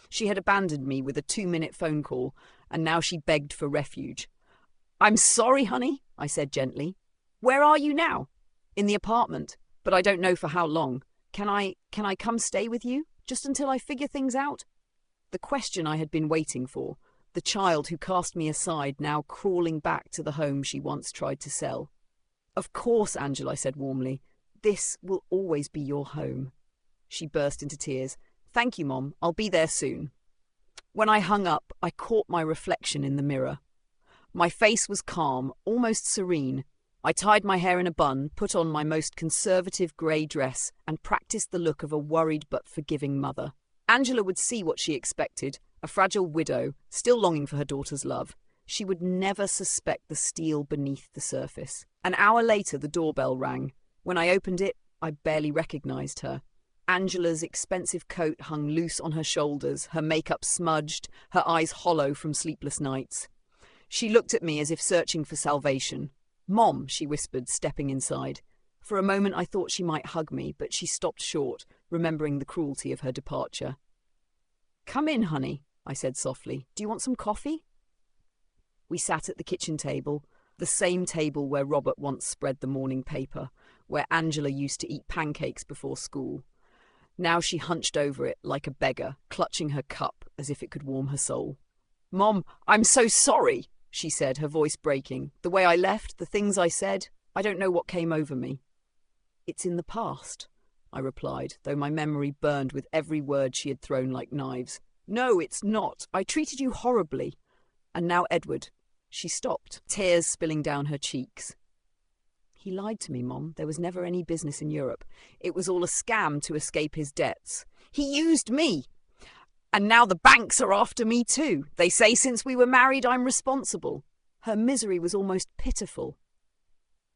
She had abandoned me with a 2-minute phone call, and now she begged for refuge. "I'm sorry, honey," I said gently. "Where are you now?" "In the apartment, but I don't know for how long. Can I come stay with you? Just until I figure things out?" The question I had been waiting for. The child who cast me aside, now crawling back to the home she once tried to sell. "Of course, Angela," I said warmly. "This will always be your home." She burst into tears. "Thank you, Mom. I'll be there soon." When I hung up, I caught my reflection in the mirror. My face was calm, almost serene. I tied my hair in a bun, put on my most conservative grey dress, and practiced the look of a worried but forgiving mother. Angela would see what she expected, a fragile widow, still longing for her daughter's love. She would never suspect the steel beneath the surface. An hour later, the doorbell rang. When I opened it, I barely recognised her. Angela's expensive coat hung loose on her shoulders, her makeup smudged, her eyes hollow from sleepless nights. She looked at me as if searching for salvation. "Mom," she whispered, stepping inside. For a moment I thought she might hug me, but she stopped short, remembering the cruelty of her departure. "Come in, honey," I said softly. "Do you want some coffee?" We sat at the kitchen table, the same table where Robert once spread the morning paper, where Angela used to eat pancakes before school. Now she hunched over it like a beggar, clutching her cup as if it could warm her soul. "Mom, I'm so sorry," she said, her voice breaking. "The way I left, the things I said, I don't know what came over me." "It's in the past," I replied, though my memory burned with every word she had thrown like knives. "No, it's not. I treated you horribly. And now Edward." She stopped, tears spilling down her cheeks. "He lied to me, Mom. There was never any business in Europe. It was all a scam to escape his debts. He used me! And now the banks are after me too. They say since we were married I'm responsible." Her misery was almost pitiful.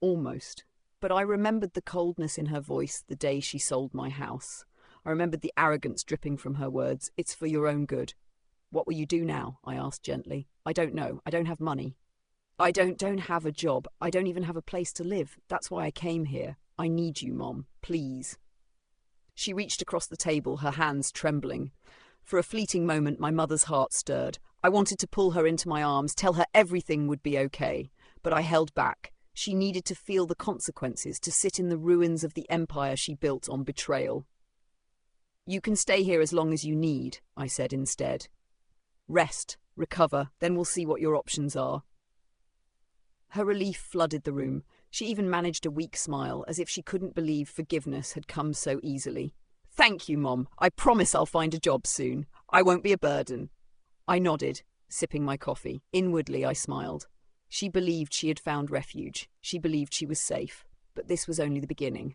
Almost. But I remembered the coldness in her voice the day she sold my house. I remembered the arrogance dripping from her words. It's for your own good. What will you do now? I asked gently. I don't know. I don't have money. I don't have a job. I don't even have a place to live. That's why I came here. I need you, Mom. Please. She reached across the table, her hands trembling. For a fleeting moment, my mother's heart stirred. I wanted to pull her into my arms, tell her everything would be okay. But I held back. She needed to feel the consequences, to sit in the ruins of the empire she built on betrayal. You can stay here as long as you need, I said instead. Rest, recover, then we'll see what your options are. Her relief flooded the room. She even managed a weak smile, as if she couldn't believe forgiveness had come so easily. Thank you, Mom. I promise I'll find a job soon. I won't be a burden. I nodded, sipping my coffee. Inwardly, I smiled. She believed she had found refuge. She believed she was safe. But this was only the beginning.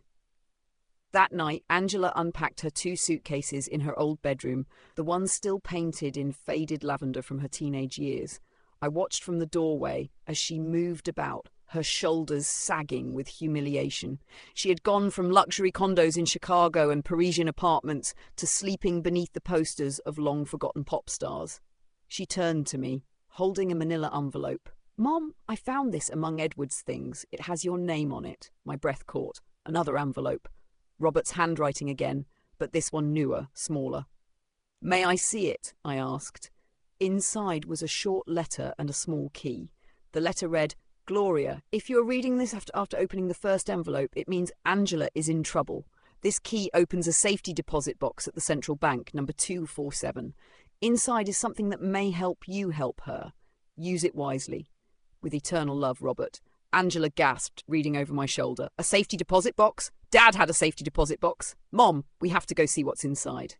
That night, Angela unpacked her 2 suitcases in her old bedroom, the one still painted in faded lavender from her teenage years. I watched from the doorway as she moved about, her shoulders sagging with humiliation. She had gone from luxury condos in Chicago and Parisian apartments to sleeping beneath the posters of long-forgotten pop stars. She turned to me, holding a manila envelope. Mom, I found this among Edward's things. It has your name on it. My breath caught. Another envelope. Robert's handwriting again, but this one newer, smaller. May I see it? I asked. Inside was a short letter and a small key. The letter read, Gloria, if you're reading this after opening the first envelope, it means Angela is in trouble. This key opens a safety deposit box at the central bank, number 247. Inside is something that may help you help her. Use it wisely. With eternal love, Robert. Angela gasped, reading over my shoulder. A safety deposit box? Dad had a safety deposit box. Mom, we have to go see what's inside.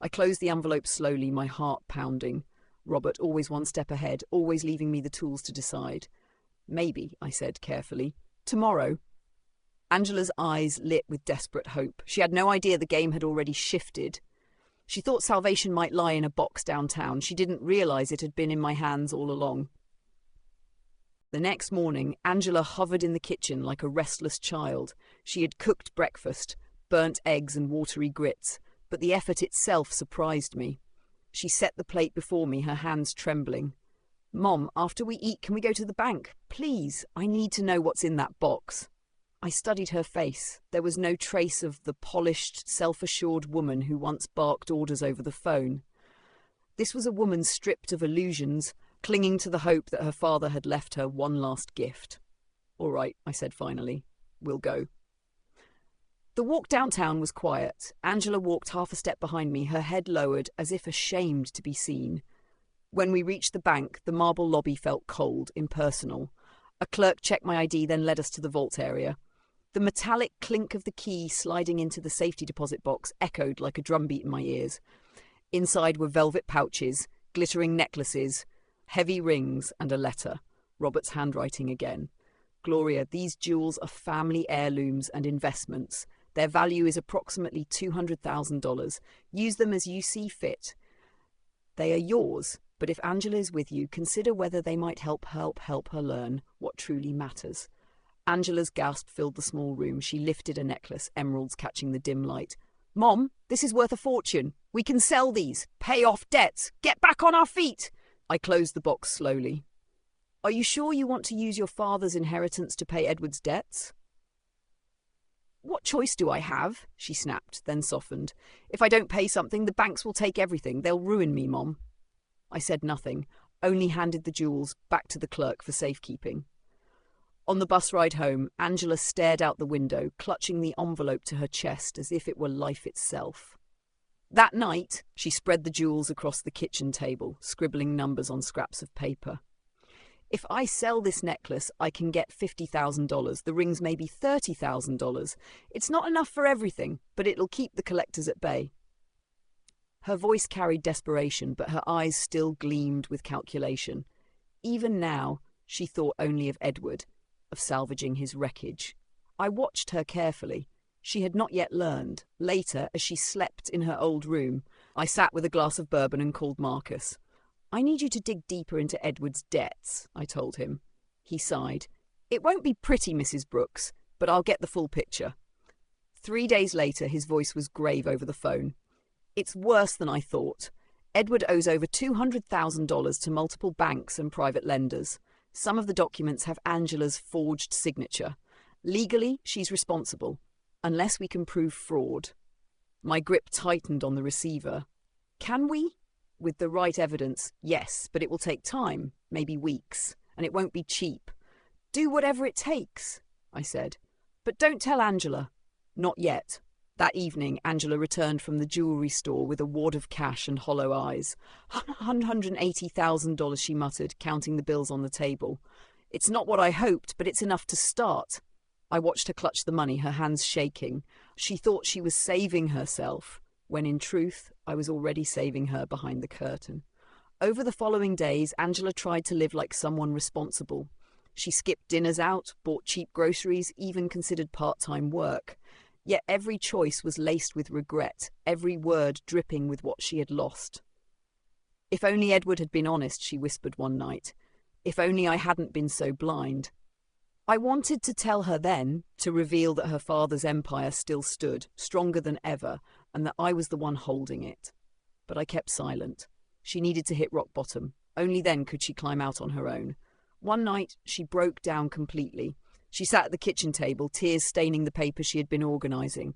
I closed the envelope slowly, my heart pounding. Robert, always one step ahead, always leaving me the tools to decide. Maybe, I said carefully. Tomorrow. Angela's eyes lit with desperate hope. She had no idea the game had already shifted. She thought salvation might lie in a box downtown. She didn't realize it had been in my hands all along. The next morning, Angela hovered in the kitchen like a restless child. She had cooked breakfast, burnt eggs and watery grits, but the effort itself surprised me. She set the plate before me, her hands trembling. Mom, after we eat, can we go to the bank? Please, I need to know what's in that box. I studied her face. There was no trace of the polished, self-assured woman who once barked orders over the phone. This was a woman stripped of illusions, clinging to the hope that her father had left her one last gift. All right, I said finally. We'll go. The walk downtown was quiet. Angela walked half a step behind me, her head lowered, as if ashamed to be seen. When we reached the bank, the marble lobby felt cold, impersonal. A clerk checked my ID, then led us to the vault area. The metallic clink of the key sliding into the safety deposit box echoed like a drumbeat in my ears. Inside were velvet pouches, glittering necklaces, heavy rings, and a letter. Robert's handwriting again. Gloria, these jewels are family heirlooms and investments. Their value is approximately $200,000. Use them as you see fit. They are yours, but if Angela is with you, consider whether they might help her learn what truly matters. Angela's gasp filled the small room. She lifted a necklace, emeralds catching the dim light. Mom, this is worth a fortune. We can sell these, pay off debts, get back on our feet. I closed the box slowly. Are you sure you want to use your father's inheritance to pay Edward's debts? What choice do I have? She snapped, then softened. If I don't pay something, the banks will take everything. They'll ruin me, Mom. I said nothing, only handed the jewels back to the clerk for safekeeping. On the bus ride home, Angela stared out the window, clutching the envelope to her chest as if it were life itself. That night, she spread the jewels across the kitchen table, scribbling numbers on scraps of paper. If I sell this necklace, I can get $50,000. The rings may be $30,000. It's not enough for everything, but it'll keep the collectors at bay. Her voice carried desperation, but her eyes still gleamed with calculation. Even now, she thought only of Edward, of salvaging his wreckage. I watched her carefully. She had not yet learned. Later, as she slept in her old room, I sat with a glass of bourbon and called Marcus. I need you to dig deeper into Edward's debts, I told him. He sighed. It won't be pretty, Mrs. Brooks. but I'll get the full picture." 3 days later, his voice was grave over the phone. "It's worse than I thought. Edward owes over $200,000 to multiple banks and private lenders. Some of the documents have Angela's forged signature. Legally, she's responsible, unless we can prove fraud." My grip tightened on the receiver. "Can we?" "With the right evidence, yes, but it will take time, maybe weeks, and it won't be cheap." "Do whatever it takes," I said. "But don't tell Angela." "Not yet." That evening, Angela returned from the jewellery store with a wad of cash and hollow eyes. $180,000, she muttered, counting the bills on the table. "It's not what I hoped, but it's enough to start." I watched her clutch the money, her hands shaking. She thought she was saving herself, when in truth, I was already saving her behind the curtain. Over the following days, Angela tried to live like someone responsible. She skipped dinners out, bought cheap groceries, even considered part-time work. Yet every choice was laced with regret, every word dripping with what she had lost. "If only Edward had been honest," she whispered one night. "If only I hadn't been so blind." I wanted to tell her then, to reveal that her father's empire still stood, stronger than ever, and that I was the one holding it. But I kept silent. She needed to hit rock bottom. Only then could she climb out on her own. One night, she broke down completely. She sat at the kitchen table, tears staining the paper she had been organising.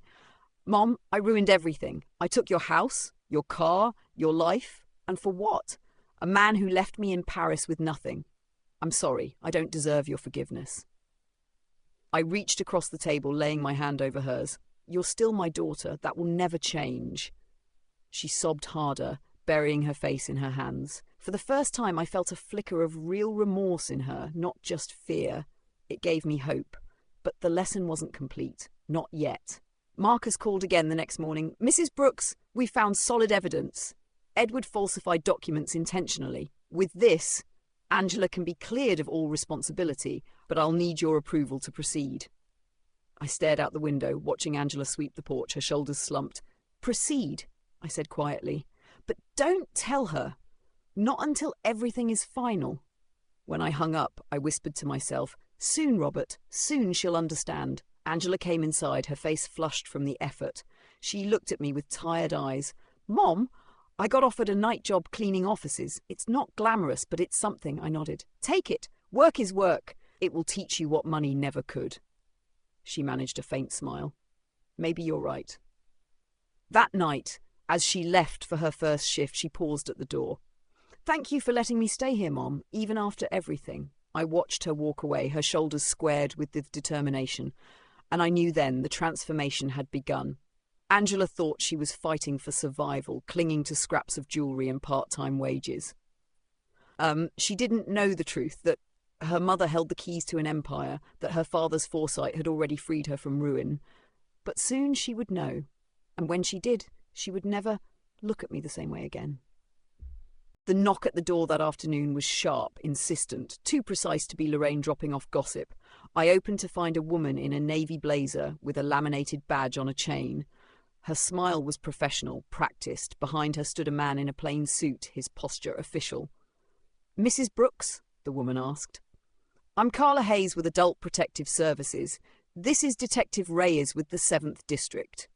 "Mom, I ruined everything. I took your house, your car, your life, and for what? A man who left me in Paris with nothing. I'm sorry, I don't deserve your forgiveness." I reached across the table, laying my hand over hers. "You're still my daughter. That will never change." She sobbed harder, burying her face in her hands. For the first time, I felt a flicker of real remorse in her, not just fear. It gave me hope. But the lesson wasn't complete. Not yet. Marcus called again the next morning. "Mrs. Brooks, we found solid evidence. Edward falsified documents intentionally. With this, Angela can be cleared of all responsibility, but I'll need your approval to proceed." I stared out the window, watching Angela sweep the porch, her shoulders slumped. "Proceed," I said quietly. "But don't tell her. Not until everything is final." When I hung up, I whispered to myself, "Soon, Robert, soon she'll understand." Angela came inside, her face flushed from the effort. She looked at me with tired eyes. "Mom, I got offered a night job cleaning offices. It's not glamorous, but it's something," I nodded. "Take it. Work is work. It will teach you what money never could." She managed a faint smile. "Maybe you're right." That night, as she left for her first shift, she paused at the door. "Thank you for letting me stay here, Mom, even after everything." I watched her walk away, her shoulders squared with determination, and I knew then the transformation had begun. Angela thought she was fighting for survival, clinging to scraps of jewellery and part-time wages. She didn't know the truth, that her mother held the keys to an empire, that her father's foresight had already freed her from ruin. But soon she would know, and when she did, she would never look at me the same way again. The knock at the door that afternoon was sharp, insistent, too precise to be Lorraine dropping off gossip. I opened to find a woman in a navy blazer with a laminated badge on a chain. Her smile was professional, practiced. Behind her stood a man in a plain suit, his posture official. "Mrs. Brooks?" the woman asked. "I'm Carla Hayes with Adult Protective Services. This is Detective Reyes with the 7th District."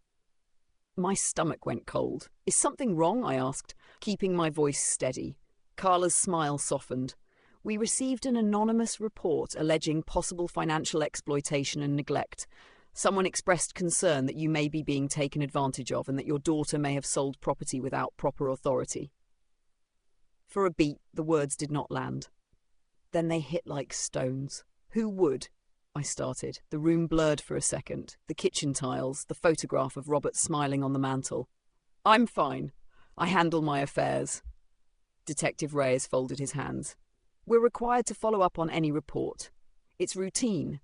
My stomach went cold. "Is something wrong?" I asked, keeping my voice steady. Carla's smile softened. "We received an anonymous report alleging possible financial exploitation and neglect. Someone expressed concern that you may be being taken advantage of and that your daughter may have sold property without proper authority." For a beat, the words did not land. Then they hit like stones. "Who would?" I started. The room blurred for a second. The kitchen tiles, the photograph of Robert smiling on the mantel. "I'm fine. I handle my affairs." Detective Reyes folded his hands. "We're required to follow up on any report. It's routine.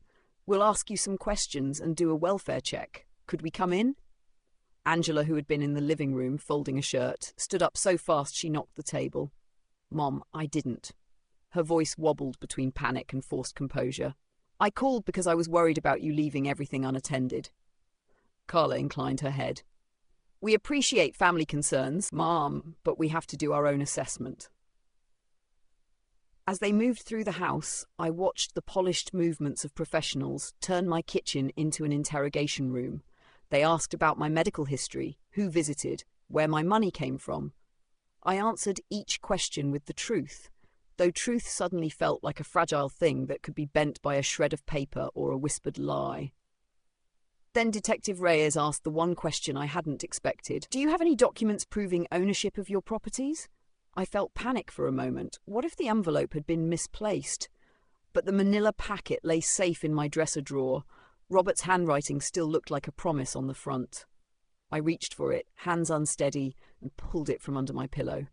We'll ask you some questions and do a welfare check. Could we come in?" Angela, who had been in the living room folding a shirt, stood up so fast she knocked the table. "Mom, I didn't." Her voice wobbled between panic and forced composure. "I called because I was worried about you leaving everything unattended." Carla inclined her head. "We appreciate family concerns, Mom, but we have to do our own assessment." As they moved through the house, I watched the polished movements of professionals turn my kitchen into an interrogation room. They asked about my medical history, who visited, where my money came from. I answered each question with the truth, though truth suddenly felt like a fragile thing that could be bent by a shred of paper or a whispered lie. Then Detective Reyes asked the one question I hadn't expected. Do you have any documents proving ownership of your properties? I felt panic for a moment. What if the envelope had been misplaced? But the manila packet lay safe in my dresser drawer. Robert's handwriting still looked like a promise on the front. I reached for it, hands unsteady, and pulled it from under my pillow.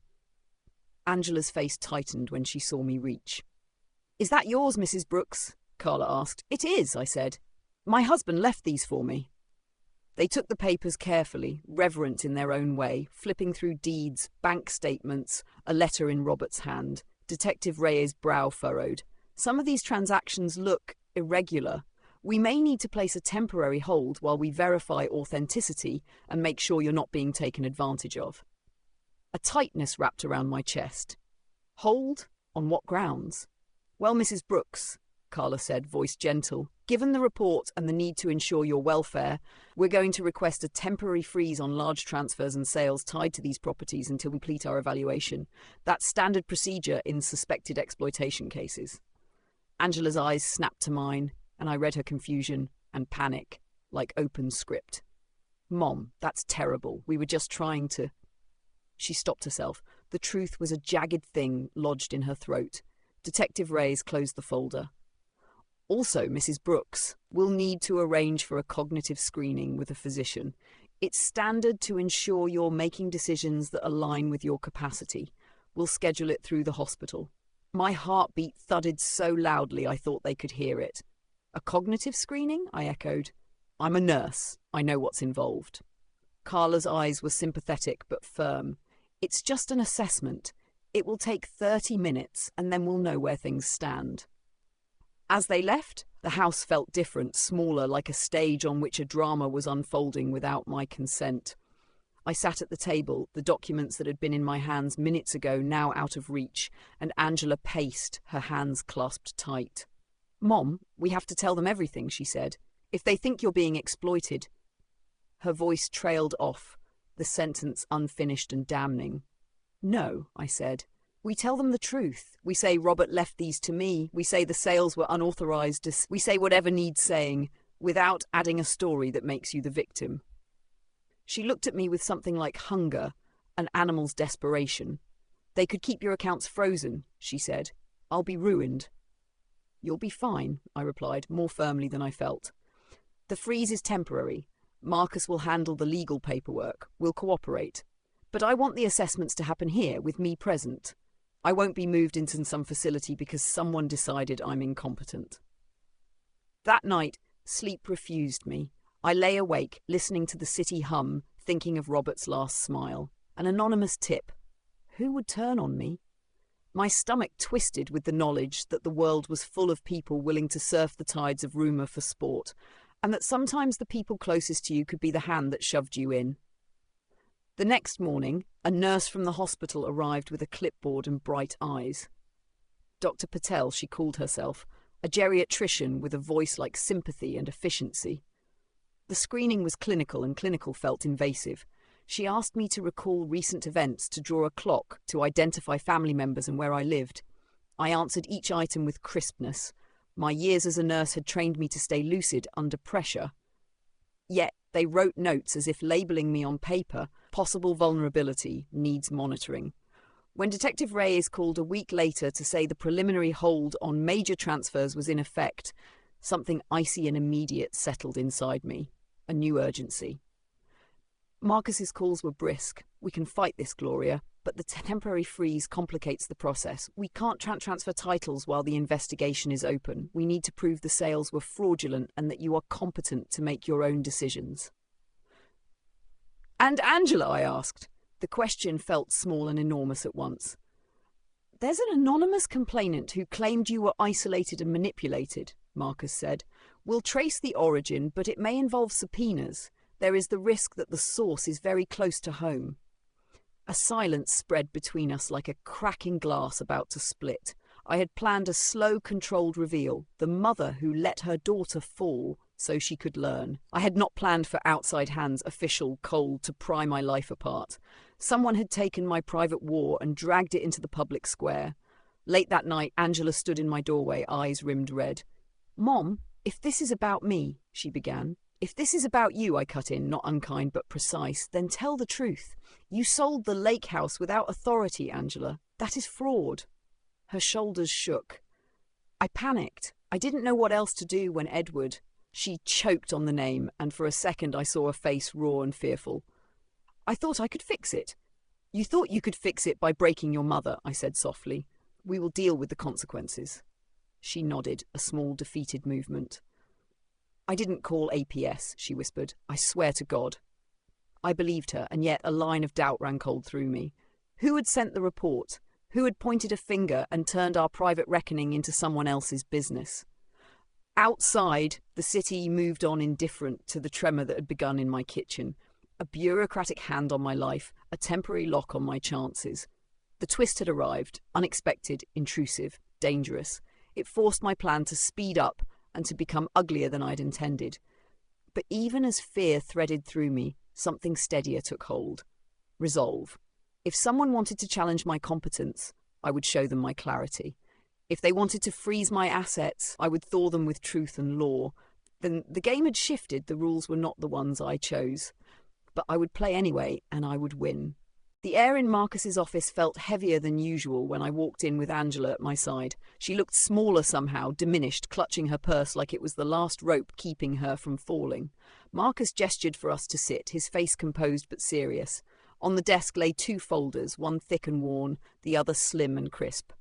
Angela's face tightened when she saw me reach. Is that yours, Mrs. Brooks? Carla asked. It is, I said. My husband left these for me. They took the papers carefully, reverent in their own way, flipping through deeds, bank statements, a letter in Robert's hand. Detective Reyes' brow furrowed. Some of these transactions look irregular. We may need to place a temporary hold while we verify authenticity and make sure you're not being taken advantage of. A tightness wrapped around my chest. Hold? On what grounds? Well, Mrs. Brooks, Carla said, voice gentle, given the report and the need to ensure your welfare, we're going to request a temporary freeze on large transfers and sales tied to these properties until we complete our evaluation. That's standard procedure in suspected exploitation cases. Angela's eyes snapped to mine, and I read her confusion and panic, like open script. Mom, that's terrible. We were just trying to... She stopped herself. The truth was a jagged thing lodged in her throat. Detective Reyes closed the folder. Also, Mrs. Brooks, we'll need to arrange for a cognitive screening with a physician. It's standard to ensure you're making decisions that align with your capacity. We'll schedule it through the hospital. My heartbeat thudded so loudly I thought they could hear it. A cognitive screening? I echoed. I'm a nurse. I know what's involved. Carla's eyes were sympathetic but firm. It's just an assessment. It will take 30 minutes and then we'll know where things stand. As they left, the house felt different, smaller, like a stage on which a drama was unfolding without my consent. I sat at the table, the documents that had been in my hands minutes ago now out of reach, and Angela paced, her hands clasped tight. Mom, we have to tell them everything, she said. If they think you're being exploited... Her voice trailed off, the sentence unfinished and damning. No, I said. We tell them the truth. We say Robert left these to me. We say the sales were unauthorized. We say whatever needs saying, without adding a story that makes you the victim. She looked at me with something like hunger, an animal's desperation. They could keep your accounts frozen, she said. I'll be ruined. You'll be fine, I replied, more firmly than I felt. The freeze is temporary. Marcus will handle the legal paperwork. We'll cooperate. But I want the assessments to happen here, with me present. I won't be moved into some facility because someone decided I'm incompetent. That night, sleep refused me. I lay awake, listening to the city hum, thinking of Robert's last smile. An anonymous tip. Who would turn on me? My stomach twisted with the knowledge that the world was full of people willing to surf the tides of rumour for sport, and that sometimes the people closest to you could be the hand that shoved you in. The next morning, a nurse from the hospital arrived with a clipboard and bright eyes. Dr. Patel, she called herself, a geriatrician with a voice like sympathy and efficiency. The screening was clinical, and clinical felt invasive. She asked me to recall recent events, to draw a clock, to identify family members and where I lived. I answered each item with crispness. My years as a nurse had trained me to stay lucid under pressure. Yet they wrote notes as if labelling me on paper, possible vulnerability, needs monitoring. When Detective Reyes called a week later to say the preliminary hold on major transfers was in effect, something icy and immediate settled inside me, a new urgency. Marcus's calls were brisk. We can fight this, Gloria, but the temporary freeze complicates the process. We can't transfer titles while the investigation is open. We need to prove the sales were fraudulent and that you are competent to make your own decisions. And Angela, I asked. The question felt small and enormous at once. There's an anonymous complainant who claimed you were isolated and manipulated, Marcus said. We'll trace the origin, but it may involve subpoenas. There is the risk that the source is very close to home. A silence spread between us like a cracking glass about to split. I had planned a slow, controlled reveal, the mother who let her daughter fall so she could learn. I had not planned for outside hands, official, cold, to pry my life apart. Someone had taken my private war and dragged it into the public square. Late that night, Angela stood in my doorway, eyes rimmed red. "Mom, if this is about me," she began. "If this is about you," I cut in, not unkind but precise, "then tell the truth. You sold the lake house without authority, Angela. That is fraud." Her shoulders shook. I panicked. I didn't know what else to do when Edward... She choked on the name, and for a second I saw a face raw and fearful. "I thought I could fix it." "You thought you could fix it by breaking your mother," I said softly. "We will deal with the consequences." She nodded, a small defeated movement. "I didn't call APS," she whispered. "I swear to God." I believed her, and yet a line of doubt ran cold through me. Who had sent the report? Who had pointed a finger and turned our private reckoning into someone else's business? Outside, the city moved on indifferent to the tremor that had begun in my kitchen. A bureaucratic hand on my life, a temporary lock on my chances. The twist had arrived, unexpected, intrusive, dangerous. It forced my plan to speed up and to become uglier than I'd intended. But even as fear threaded through me, something steadier took hold. Resolve. If someone wanted to challenge my competence, I would show them my clarity. If they wanted to freeze my assets, I would thaw them with truth and law. Then the game had shifted, the rules were not the ones I chose. But I would play anyway, and I would win. The air in Marcus's office felt heavier than usual when I walked in with Angela at my side. She looked smaller somehow, diminished, clutching her purse like it was the last rope keeping her from falling. Marcus gestured for us to sit, his face composed but serious. On the desk lay 2 folders, one thick and worn, the other slim and crisp.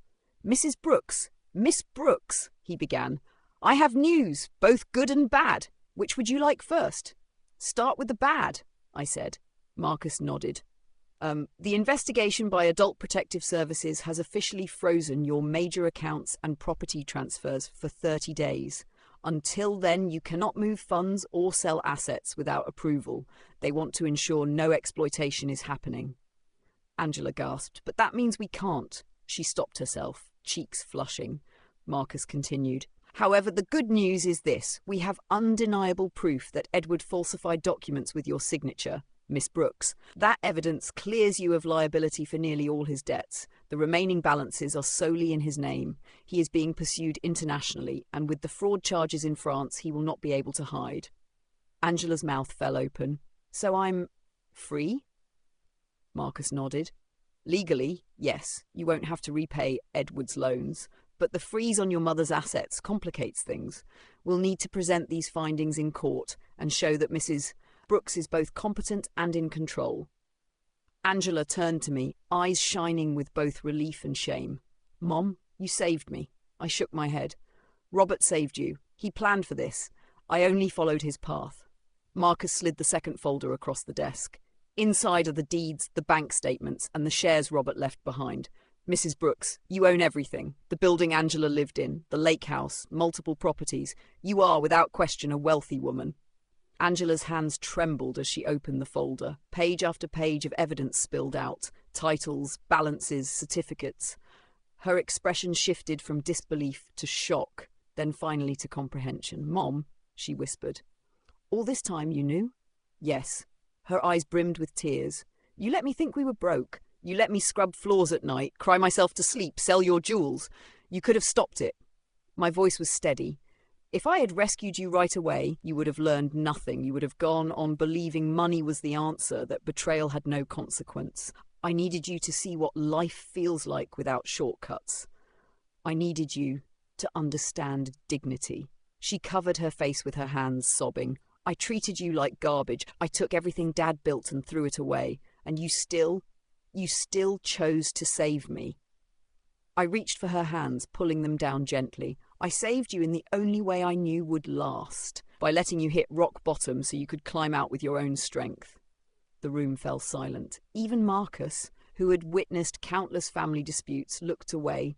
"Mrs. Brooks, Miss Brooks," he began. "I have news, both good and bad. Which would you like first?" "Start with the bad," I said. Marcus nodded. The investigation by Adult Protective Services has officially frozen your major accounts and property transfers for 30 days. Until then, you cannot move funds or sell assets without approval. They want to ensure no exploitation is happening." Angela gasped. "But that means we can't." She stopped herself, cheeks flushing. Marcus continued. "However, the good news is this. We have undeniable proof that Edward falsified documents with your signature, Miss Brooks. That evidence clears you of liability for nearly all his debts. The remaining balances are solely in his name. He is being pursued internationally, and with the fraud charges in France, he will not be able to hide." Angela's mouth fell open. "So I'm free?" Marcus nodded. "Legally, yes, you won't have to repay Edward's loans, but the freeze on your mother's assets complicates things. We'll need to present these findings in court and show that Mrs. Brooks is both competent and in control." Angela turned to me, eyes shining with both relief and shame. "Mom, you saved me." I shook my head. "Robert saved you. He planned for this. I only followed his path." Marcus slid the second folder across the desk. Inside are the deeds, the bank statements, and the shares Robert left behind. "Mrs. Brooks, you own everything. The building Angela lived in, the lake house, multiple properties. You are, without question, a wealthy woman." Angela's hands trembled as she opened the folder. Page after page of evidence spilled out. Titles, balances, certificates. Her expression shifted from disbelief to shock, then finally to comprehension. "Mom," she whispered. "All this time you knew?" "Yes." Her eyes brimmed with tears. "You let me think we were broke. You let me scrub floors at night, cry myself to sleep, sell your jewels. You could have stopped it." My voice was steady. "If I had rescued you right away, you would have learned nothing. You would have gone on believing money was the answer, that betrayal had no consequence. I needed you to see what life feels like without shortcuts. I needed you to understand dignity." She covered her face with her hands, sobbing. "I treated you like garbage. I took everything Dad built and threw it away. And you still chose to save me." I reached for her hands, pulling them down gently. "I saved you in the only way I knew would last, by letting you hit rock bottom so you could climb out with your own strength." The room fell silent. Even Marcus, who had witnessed countless family disputes, looked away,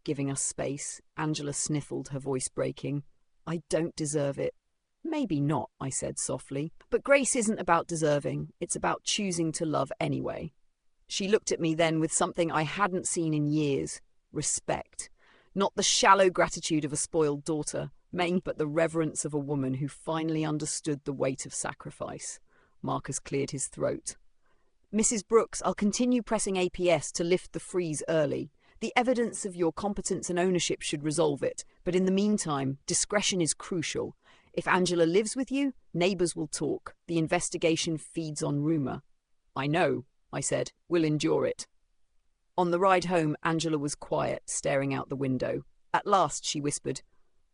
giving us space. Angela sniffled, her voice breaking. "I don't deserve it." "Maybe not," I said softly. "But grace isn't about deserving. It's about choosing to love anyway." She looked at me then with something I hadn't seen in years. Respect. Not the shallow gratitude of a spoiled daughter, but the reverence of a woman who finally understood the weight of sacrifice. Marcus cleared his throat. Mrs. Brooks, I'll continue pressing APS to lift the freeze early. The evidence of your competence and ownership should resolve it, but in the meantime, discretion is crucial. If Angela lives with you, neighbours will talk. The investigation feeds on rumour. I know, I said. We'll endure it. On the ride home, Angela was quiet, staring out the window. At last, she whispered,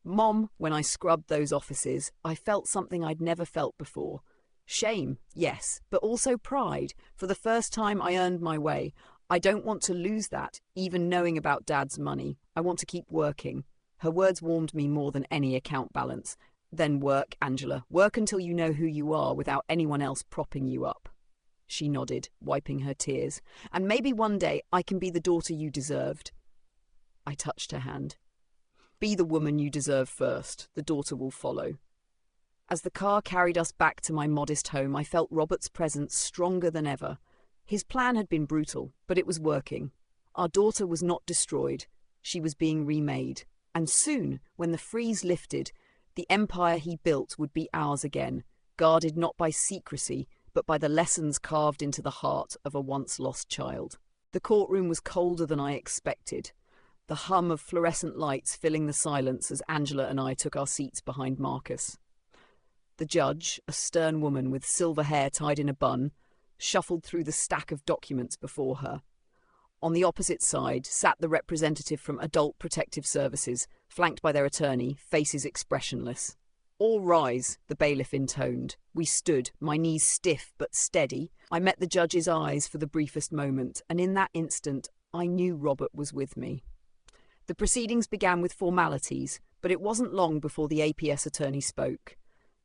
Mom, when I scrubbed those offices, I felt something I'd never felt before. Shame, yes, but also pride. For the first time, I earned my way. I don't want to lose that, even knowing about Dad's money. I want to keep working. Her words warmed me more than any account balance. Then work, Angela. Work until you know who you are without anyone else propping you up. She nodded, wiping her tears. And maybe one day I can be the daughter you deserved. I touched her hand. Be the woman you deserve first. The daughter will follow. As the car carried us back to my modest home, I felt Robert's presence stronger than ever. His plan had been brutal, but it was working. Our daughter was not destroyed. She was being remade. And soon, when the freeze lifted, the empire he built would be ours again, guarded not by secrecy, but by the lessons carved into the heart of a once-lost child. The courtroom was colder than I expected, the hum of fluorescent lights filling the silence as Angela and I took our seats behind Marcus. The judge, a stern woman with silver hair tied in a bun, shuffled through the stack of documents before her. On the opposite side sat the representative from Adult Protective Services, flanked by their attorney, faces expressionless. All rise, the bailiff intoned. We stood, my knees stiff but steady. I met the judge's eyes for the briefest moment, and in that instant I knew Robert was with me. The proceedings began with formalities, but it wasn't long before the APS attorney spoke.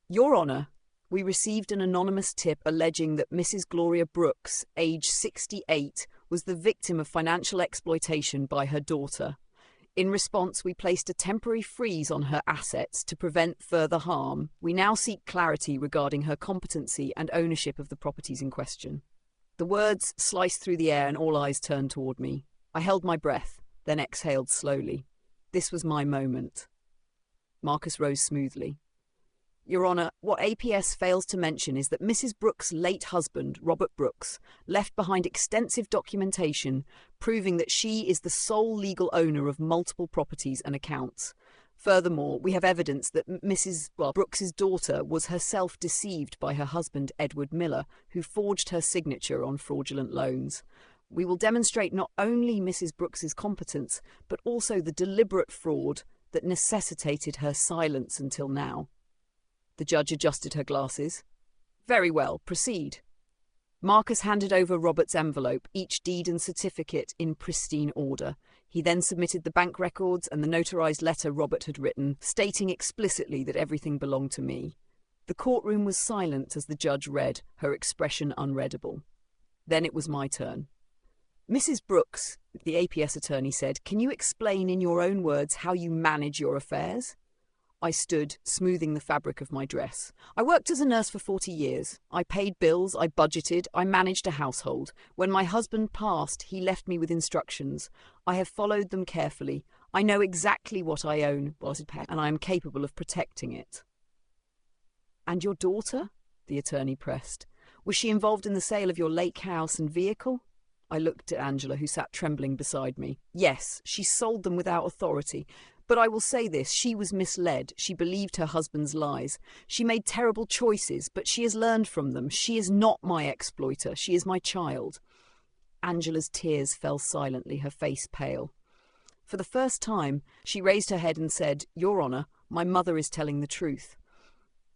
Your Honour, we received an anonymous tip alleging that Mrs. Gloria Brooks, age 68, was the victim of financial exploitation by her daughter. In response, we placed a temporary freeze on her assets to prevent further harm. We now seek clarity regarding her competency and ownership of the properties in question. The words sliced through the air and all eyes turned toward me. I held my breath, then exhaled slowly. This was my moment. Marcus rose smoothly. Your Honour, what APS fails to mention is that Mrs. Brooks' late husband, Robert Brooks, left behind extensive documentation proving that she is the sole legal owner of multiple properties and accounts. Furthermore, we have evidence that Mrs. Brooks' daughter was herself deceived by her husband, Edward Miller, who forged her signature on fraudulent loans. We will demonstrate not only Mrs. Brooks' competence, but also the deliberate fraud that necessitated her silence until now. The judge adjusted her glasses. Very well, proceed. Marcus handed over Robert's envelope, each deed and certificate in pristine order. He then submitted the bank records and the notarized letter Robert had written, stating explicitly that everything belonged to me. The courtroom was silent as the judge read, her expression unreadable. Then it was my turn. Mrs. Brooks, the APS attorney said, can you explain in your own words how you manage your affairs? I stood, smoothing the fabric of my dress. I worked as a nurse for 40 years. I paid bills, I budgeted, I managed a household. When my husband passed, he left me with instructions. I have followed them carefully. I know exactly what I own, and I am capable of protecting it. And your daughter? The attorney pressed. Was she involved in the sale of your lake house and vehicle? I looked at Angela, who sat trembling beside me. Yes, she sold them without authority. But I will say this, she was misled. She believed her husband's lies. She made terrible choices, but she has learned from them. She is not my exploiter. She is my child. Angela's tears fell silently, her face pale. For the first time, she raised her head and said, Your Honour, my mother is telling the truth.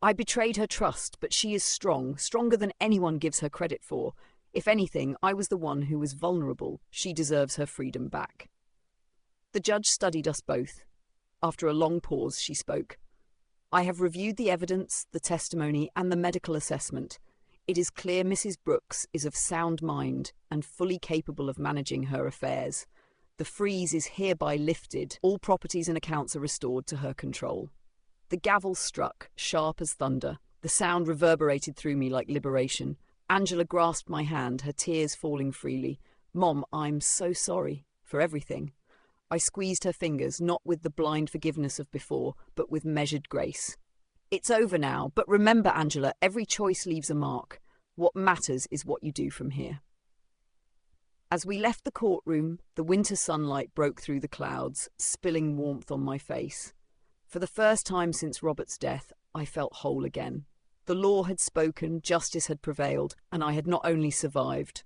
I betrayed her trust, but she is strong, stronger than anyone gives her credit for. If anything, I was the one who was vulnerable. She deserves her freedom back. The judge studied us both. After a long pause, she spoke. I have reviewed the evidence, the testimony, and the medical assessment. It is clear Mrs. Brooks is of sound mind and fully capable of managing her affairs. The freeze is hereby lifted. All properties and accounts are restored to her control. The gavel struck, sharp as thunder. The sound reverberated through me like liberation. Angela grasped my hand, her tears falling freely. Mom, I'm so sorry for everything. I squeezed her fingers, not with the blind forgiveness of before, but with measured grace. It's over now, but remember, Angela, every choice leaves a mark. What matters is what you do from here. As we left the courtroom, the winter sunlight broke through the clouds, spilling warmth on my face. For the first time since Robert's death, I felt whole again. The law had spoken, justice had prevailed, and I had not only survived,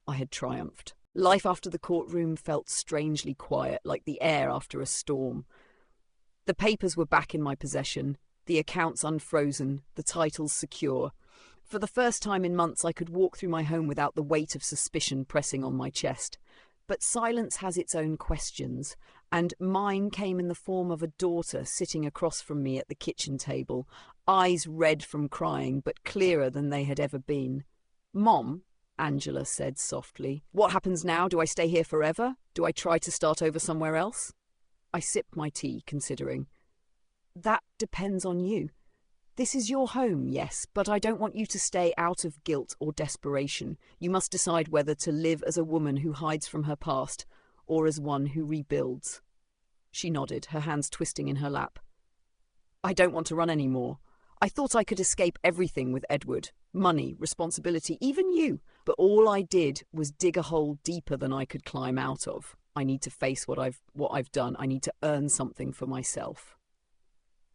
I had triumphed. Life after the courtroom felt strangely quiet, like the air after a storm. The papers were back in my possession, the accounts unfrozen, the titles secure. For the first time in months, I could walk through my home without the weight of suspicion pressing on my chest. But silence has its own questions, and mine came in the form of a daughter sitting across from me at the kitchen table, eyes red from crying, but clearer than they had ever been. "Mom," Angela said softly, "what happens now? Do I stay here forever? Do I try to start over somewhere else?" I sipped my tea, considering. "That depends on you. This is your home, yes, but I don't want you to stay out of guilt or desperation. You must decide whether to live as a woman who hides from her past or as one who rebuilds." She nodded, her hands twisting in her lap. "I don't want to run anymore. I thought I could escape everything with Edward. Money, responsibility, even you. But all I did was dig a hole deeper than I could climb out of. I need to face what I've done. I need to earn something for myself."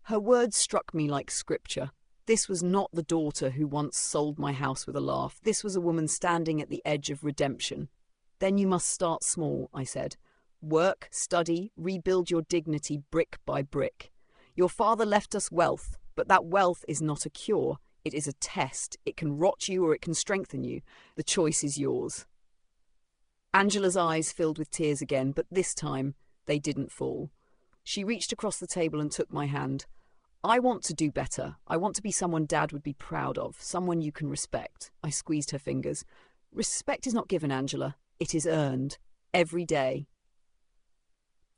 Her words struck me like scripture. This was not the daughter who once sold my house with a laugh. This was a woman standing at the edge of redemption. "Then you must start small," I said. "Work, study, rebuild your dignity brick by brick. Your father left us wealth, but that wealth is not a cure. It is a test. It can rot you or it can strengthen you. The choice is yours." Angela's eyes filled with tears again, but this time they didn't fall. She reached across the table and took my hand. "I want to do better. I want to be someone Dad would be proud of, someone you can respect." I squeezed her fingers. "Respect is not given, Angela. It is earned. Every day."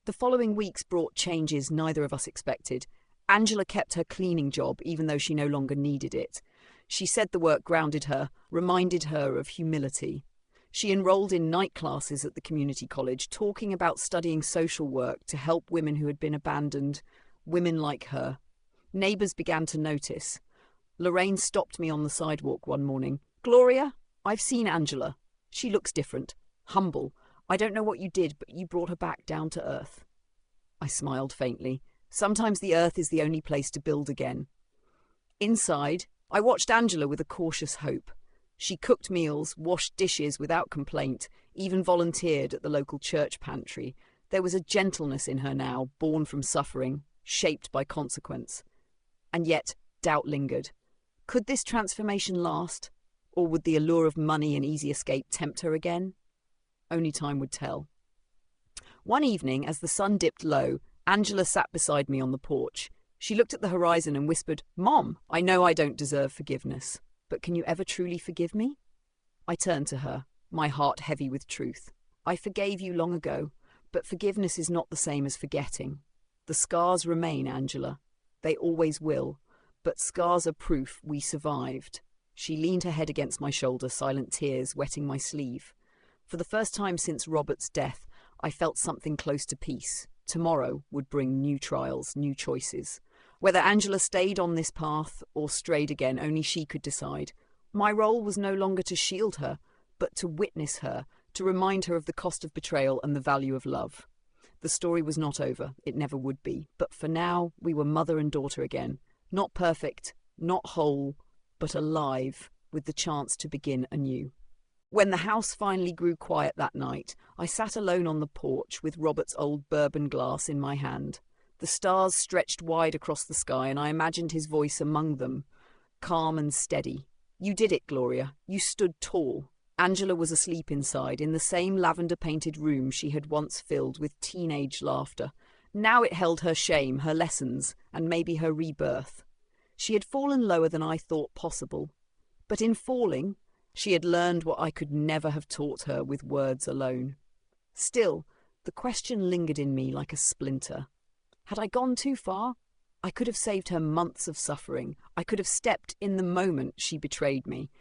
The following weeks brought changes neither of us expected. Angela kept her cleaning job, even though she no longer needed it. She said the work grounded her, reminded her of humility. She enrolled in night classes at the community college, talking about studying social work to help women who had been abandoned, women like her. Neighbours began to notice. Lorraine stopped me on the sidewalk one morning. "Gloria, I've seen Angela. She looks different, humble. I don't know what you did, but you brought her back down to earth." I smiled faintly. Sometimes the earth is the only place to build again. Inside, I watched Angela with a cautious hope. She cooked meals, washed dishes without complaint, even volunteered at the local church pantry. There was a gentleness in her now, born from suffering, shaped by consequence. And yet, doubt lingered. Could this transformation last? Or would the allure of money and easy escape tempt her again? Only time would tell. One evening, as the sun dipped low, Angela sat beside me on the porch. She looked at the horizon and whispered, "Mom, I know I don't deserve forgiveness, but can you ever truly forgive me?" I turned to her, my heart heavy with truth. "I forgave you long ago, but forgiveness is not the same as forgetting. The scars remain, Angela. They always will, but scars are proof we survived." She leaned her head against my shoulder, silent tears wetting my sleeve. For the first time since Robert's death, I felt something close to peace. Tomorrow would bring new trials, new choices. Whether Angela stayed on this path or strayed again, only she could decide. My role was no longer to shield her, but to witness her, to remind her of the cost of betrayal and the value of love. The story was not over, it never would be, but for now we were mother and daughter again. Not perfect, not whole, but alive, with the chance to begin anew. When the house finally grew quiet that night, I sat alone on the porch with Robert's old bourbon glass in my hand. The stars stretched wide across the sky, and I imagined his voice among them, calm and steady. "You did it, Gloria. You stood tall." Angela was asleep inside, in the same lavender-painted room she had once filled with teenage laughter. Now it held her shame, her lessons, and maybe her rebirth. She had fallen lower than I thought possible. But in falling, she had learned what I could never have taught her with words alone. Still, the question lingered in me like a splinter. Had I gone too far? I could have saved her months of suffering. I could have stepped in the moment she betrayed me.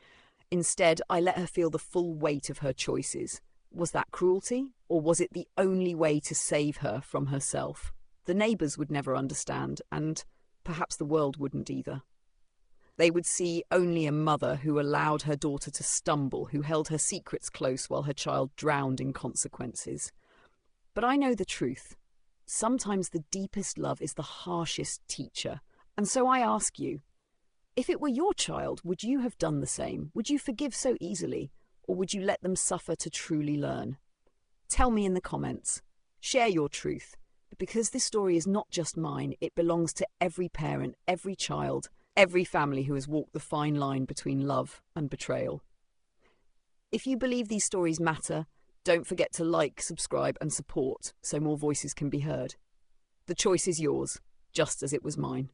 Instead, I let her feel the full weight of her choices. Was that cruelty, or was it the only way to save her from herself? The neighbours would never understand, and perhaps the world wouldn't either. They would see only a mother who allowed her daughter to stumble, who held her secrets close while her child drowned in consequences. But I know the truth. Sometimes the deepest love is the harshest teacher. And so I ask you, if it were your child, would you have done the same? Would you forgive so easily? Or would you let them suffer to truly learn? Tell me in the comments. Share your truth. But because this story is not just mine, it belongs to every parent, every child, every family who has walked the fine line between love and betrayal. If you believe these stories matter, don't forget to like, subscribe and support so more voices can be heard. The choice is yours, just as it was mine.